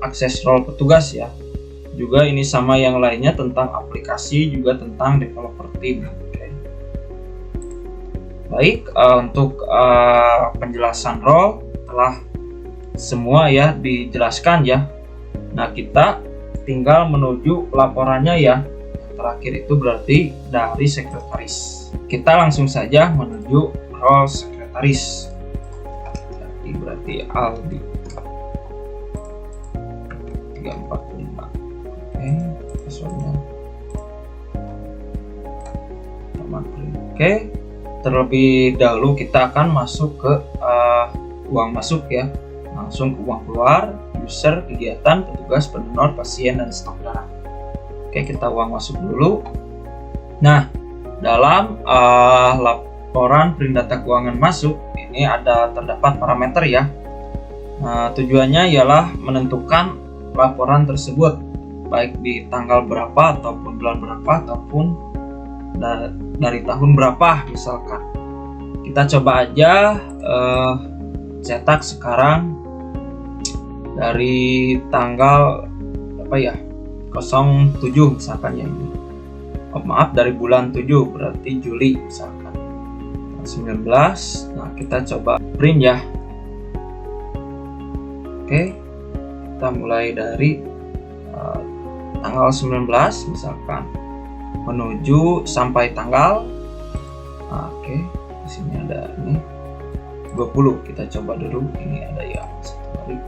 Speaker 1: akses role petugas ya. Juga ini sama yang lainnya tentang aplikasi, juga tentang developer team. Oke. Baik, untuk penjelasan role telah semua ya dijelaskan ya. Nah, kita tinggal menuju laporannya ya. Terakhir itu berarti dari sekretaris. Kita langsung saja menuju role sekretaris. Berarti Aldi 345. Oke, passwordnya. Oke, terlebih dahulu kita akan masuk ke uang masuk ya. Langsung ke uang keluar, user, kegiatan, petugas, pendonor, pasien, dan stok darah. Oke, kita uang masuk dulu. Nah, dalam laporan print data keuangan masuk ini terdapat parameter ya. Tujuannya ialah menentukan laporan tersebut baik di tanggal berapa ataupun bulan berapa ataupun dari tahun berapa misalkan. Kita coba aja cetak sekarang dari tanggal 07 misalkan ya ini. Maaf, dari bulan 7 berarti Juli misalkan 19. Nah, kita coba print ya. Oke, kita mulai dari tanggal 19 misalkan menuju sampai tanggal oke, di sini ada ini 20. Kita coba dulu, ini ada ya satu hari.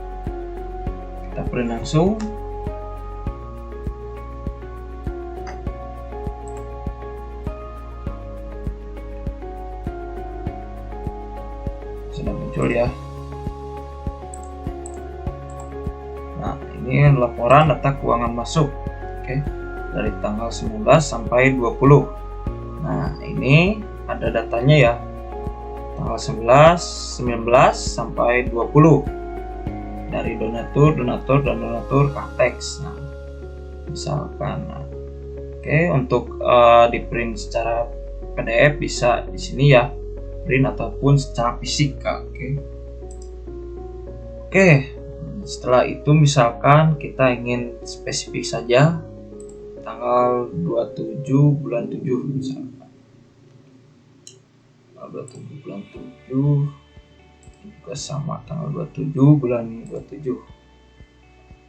Speaker 1: Kita print langsung. Sudah muncul ya. Nah, ini laporan data keuangan masuk. Oke, dari tanggal 19 sampai 20. Nah, ini ada datanya ya. Tanggal 19 sampai 20. Dari donatur, dan donatur Kartex. Nah, misalkan oke, untuk di print secara PDF bisa di sini ya. Print ataupun secara fisik. Oke, setelah itu misalkan kita ingin spesifik saja tanggal 27 bulan 7 misalkan. Tanggal 27 bulan 7 juga sama tanggal 27 bulan 27.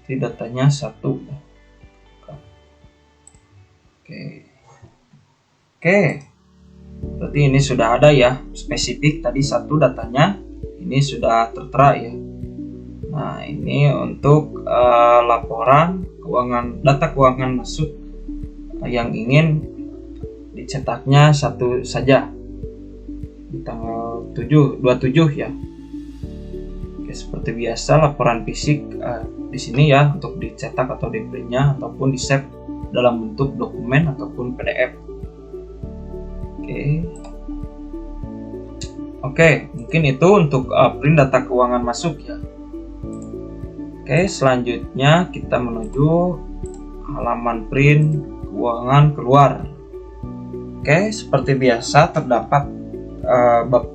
Speaker 1: Jadi datanya 1. Oke. Berarti ini sudah ada ya, spesifik tadi 1 datanya, ini sudah tertera ya. Nah, ini untuk laporan data keuangan masuk yang ingin dicetaknya 1 saja di tanggal 27 ya. Oke, seperti biasa laporan fisik di sini ya untuk dicetak atau di printnya ataupun di save dalam bentuk dokumen ataupun PDF. Oke, mungkin itu untuk print data keuangan masuk ya. Oke, selanjutnya kita menuju halaman print keuangan keluar. Oke, seperti biasa terdapat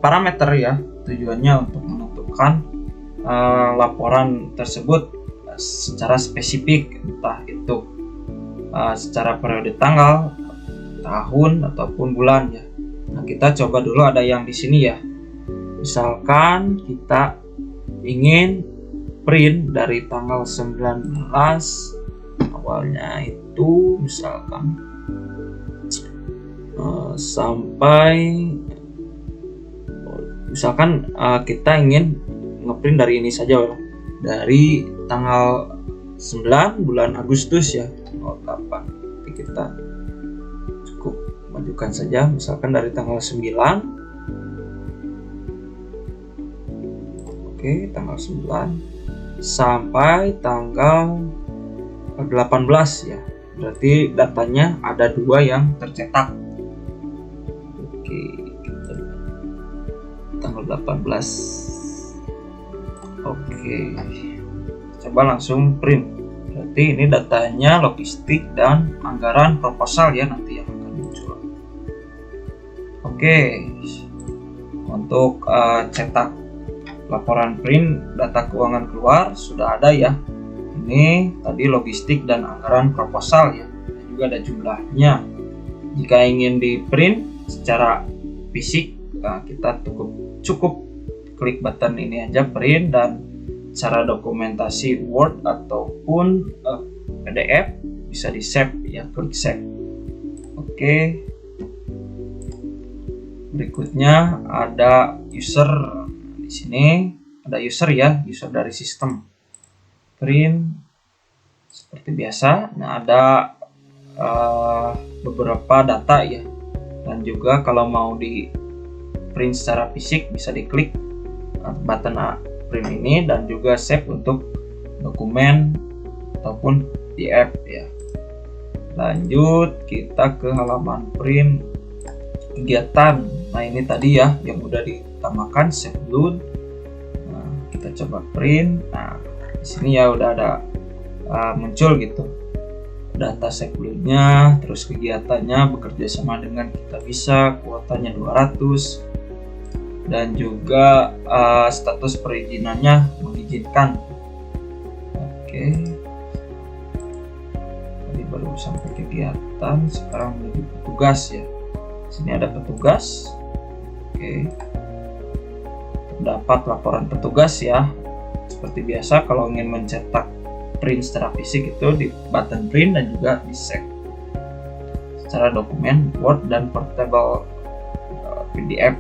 Speaker 1: parameter ya, tujuannya untuk menentukan laporan tersebut secara spesifik, entah itu secara periode tanggal, tahun ataupun bulan ya. Nah, kita coba dulu ada yang di sini ya. Misalkan kita ingin print dari tanggal 19 awalnya itu misalkan sampai misalkan kita ingin ngeprint dari ini saja ya. Dari tanggal 9 bulan Agustus ya. Kapan? Nanti kita cukup majukan saja misalkan dari tanggal 9. Oke, tanggal 9 sampai tanggal 18 ya. Berarti datanya ada 2 yang tercetak. Oke, kita tanggal 18. Oke, coba langsung print. Berarti ini datanya logistik dan anggaran proposal ya nanti yang akan muncul. Oke, untuk cetak laporan print data keuangan keluar sudah ada ya. Ini tadi logistik dan anggaran proposal ya, dan juga ada jumlahnya. Jika ingin di print secara fisik, kita cukup klik button ini aja, print, dan cara dokumentasi Word ataupun PDF bisa di save ya, klik save. Oke. Berikutnya ada user. Di sini ada user ya, user dari sistem. Print seperti biasa. Nah, ada beberapa data ya, dan juga kalau mau di print secara fisik bisa diklik button print ini, dan juga save untuk dokumen ataupun PDF ya. Lanjut kita ke halaman print kegiatan. Nah, ini tadi ya yang udah ditambahkan save load. Nah, kita coba print. Nah, di sini ya udah ada muncul gitu data save load-nya, terus kegiatannya bekerja sama dengan Kita Bisa, kuotanya 200, dan juga status perizinannya mengizinkan. Oke. Tadi baru sampai kegiatan, sekarang menuju petugas ya. Sini ada petugas. Oke. Terdapat laporan petugas ya. Seperti biasa kalau ingin mencetak print secara fisik itu di button print dan juga di save secara dokumen Word dan portable PDF.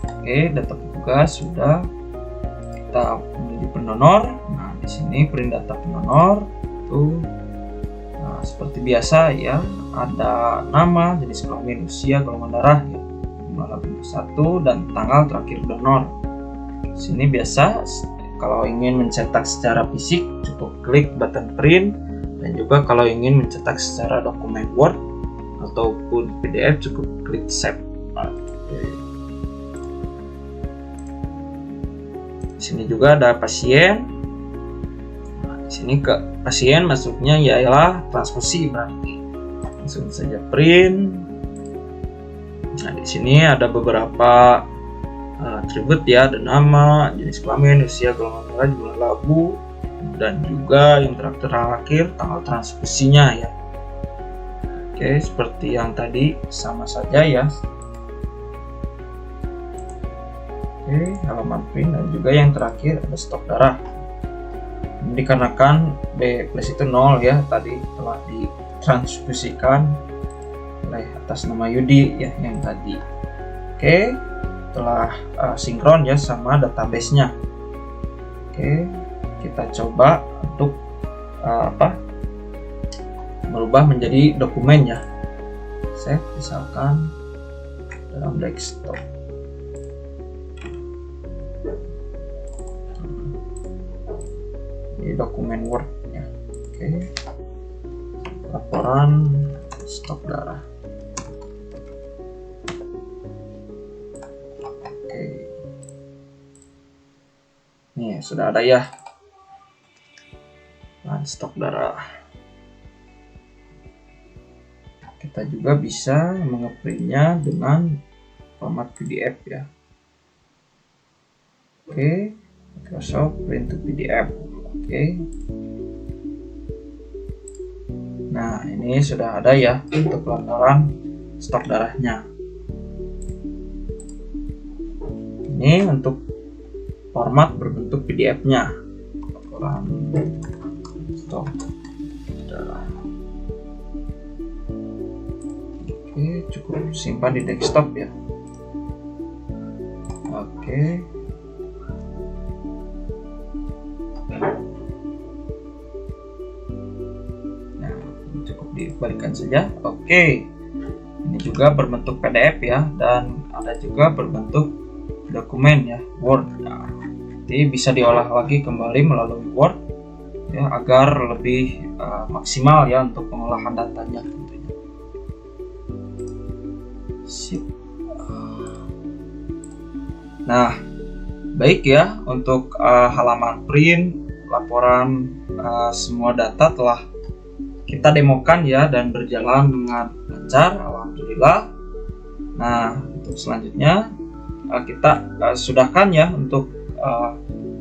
Speaker 1: Oke, data petugas sudah. Kita menuju pendonor. Nah, di sini print data pendonor itu. Nah, seperti biasa ya, ada nama, jenis kelamin, usia, golongan darah, ya, jumlah label 1, dan tanggal terakhir donor. Di sini biasa kalau ingin mencetak secara fisik cukup klik button print, dan juga kalau ingin mencetak secara dokumen Word ataupun PDF cukup klik save. Di sini juga ada pasien. Nah, di sini ke pasien masuknya ialah transfusi, berarti langsung saja print. Nah, di sini ada beberapa atribut ya, ada nama, jenis kelamin, usia, golongan darah, jumlah labu, dan juga yang terakhir tanggal transfusinya ya. Oke, seperti yang tadi sama saja ya. Oke, halaman print, dan juga yang terakhir ada stok darah. Ini dikarenakan B+ itu 0 ya, tadi telah ditransfusikan oleh atas nama Yudi ya yang tadi. Oke, telah sinkron ya sama database-nya. Oke, kita coba untuk merubah menjadi dokumen ya. Save misalkan dalam desktop. Ini dokumen Word ya. Oke. Laporan stok darah. Nih, sudah ada ya stok darah. Kita juga bisa mengeprintnya dengan format PDF ya. Oke, Microsoft Print to PDF. Oke. Nah, ini sudah ada ya untuk laporan stok darahnya. Ini untuk format berbentuk PDF-nya. Laporan stok darah. Oke, cukup simpan di desktop ya. Oke. Nah, cukup dibalikan saja. Oke. Ini juga berbentuk PDF ya, dan ada juga berbentuk dokumen ya, Word. Nah, jadi bisa diolah lagi kembali melalui Word ya, agar lebih maksimal ya untuk pengolahan datanya tentunya. Sip. Nah, baik ya, untuk halaman print laporan semua data telah kita demokan ya dan berjalan dengan lancar. Alhamdulillah. Alhamdulillah. Nah, untuk selanjutnya kita sudahkan ya untuk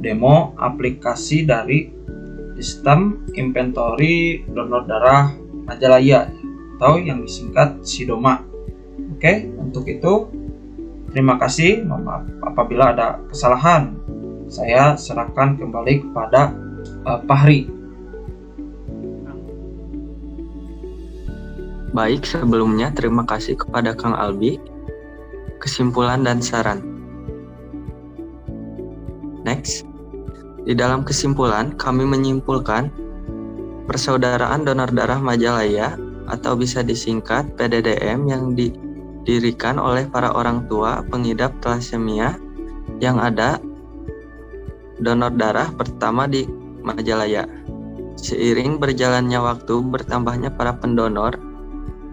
Speaker 1: demo aplikasi dari sistem inventory donor darah Majalaya atau yang disingkat SIDOMA. Oke, untuk itu terima kasih. Mohon maaf apabila ada kesalahan. Saya serahkan kembali kepada Fahri.
Speaker 4: Baik, sebelumnya terima kasih kepada Kang Albi. Kesimpulan dan saran. Next. Di dalam kesimpulan, kami menyimpulkan Persaudaraan Donor Darah Majalaya atau bisa disingkat PDDM yang didirikan oleh para orang tua pengidap thalassemia yang ada donor darah pertama di Majalaya. Seiring berjalannya waktu, bertambahnya para pendonor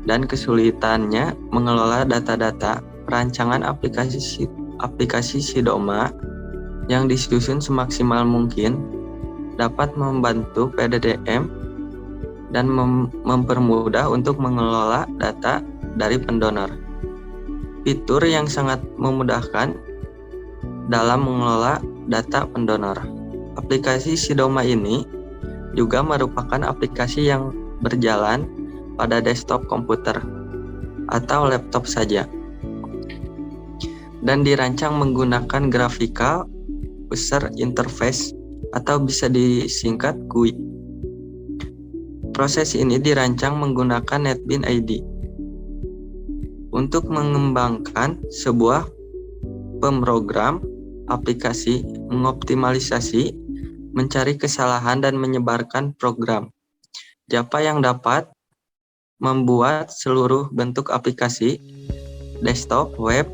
Speaker 4: dan kesulitannya mengelola data-data, perancangan aplikasi SIDOMA yang disusun semaksimal mungkin dapat membantu PDDM dan mempermudah untuk mengelola data dari pendonor. Fitur yang sangat memudahkan dalam mengelola data pendonor. Aplikasi SIDOMA ini juga merupakan aplikasi yang berjalan pada desktop komputer atau laptop saja dan dirancang menggunakan graphical user interface atau bisa disingkat GUI. Proses ini dirancang menggunakan NetBeans ID untuk mengembangkan sebuah pemrogram aplikasi, mengoptimalisasi, mencari kesalahan dan menyebarkan program Java yang dapat membuat seluruh bentuk aplikasi desktop, web,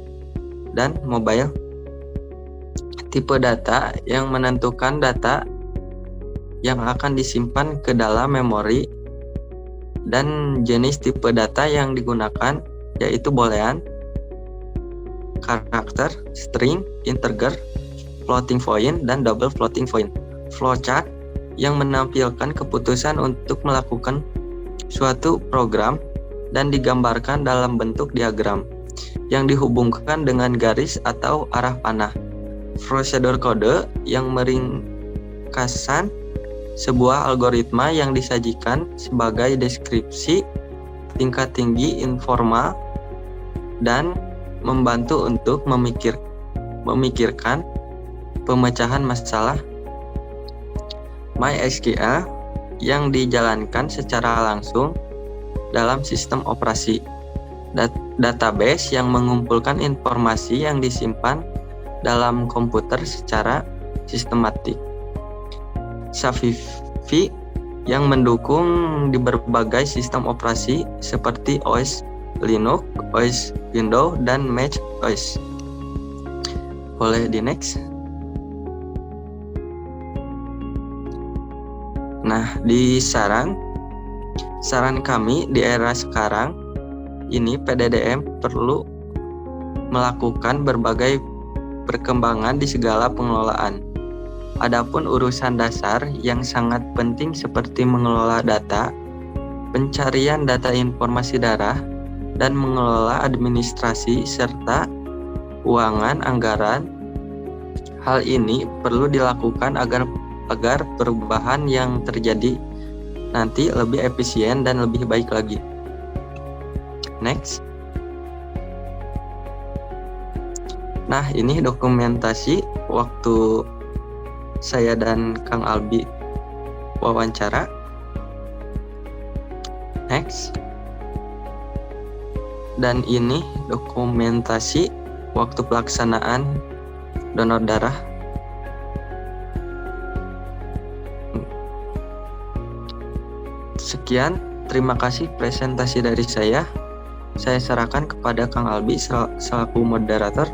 Speaker 4: dan mobile. Tipe data yang menentukan data yang akan disimpan ke dalam memori dan jenis tipe data yang digunakan yaitu boolean, karakter, string, integer, floating point, dan double floating point. Flowchart yang menampilkan keputusan untuk melakukan suatu program dan digambarkan dalam bentuk diagram yang dihubungkan dengan garis atau arah panah. Prosedur kode yang meringkasan sebuah algoritma yang disajikan sebagai deskripsi tingkat tinggi informal dan membantu untuk memikirkan pemecahan masalah. MySQL yang dijalankan secara langsung dalam sistem operasi. Database yang mengumpulkan informasi yang disimpan dalam komputer secara sistematik. Savivi yang mendukung di berbagai sistem operasi seperti OS Linux, OS Windows, dan Mac OS. Boleh di next. Nah, di saran kami di era sekarang ini PDDM perlu melakukan berbagai perkembangan di segala pengelolaan. Adapun urusan dasar yang sangat penting seperti mengelola data, pencarian data informasi darah, dan mengelola administrasi serta keuangan anggaran. Hal ini perlu dilakukan agar perubahan yang terjadi nanti lebih efisien dan lebih baik lagi. Next. Nah, ini dokumentasi waktu saya dan Kang Albi wawancara. Next. Dan ini dokumentasi waktu pelaksanaan donor darah. Sekian, terima kasih presentasi dari saya. Saya serahkan kepada Kang Albi selaku moderator.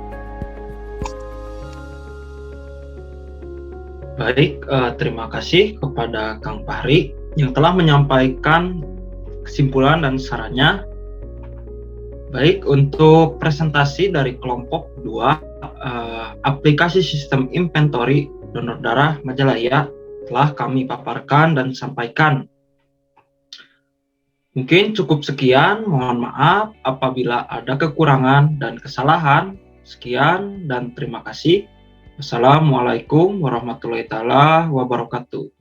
Speaker 1: Baik, terima kasih kepada Kang Fahri yang telah menyampaikan kesimpulan dan sarannya. Baik, untuk presentasi dari kelompok 2, aplikasi sistem inventory donor darah Majalaya telah kami paparkan dan sampaikan. Mungkin cukup sekian, mohon maaf apabila ada kekurangan dan kesalahan. Sekian dan terima kasih. Wassalamualaikum warahmatullahi wabarakatuh.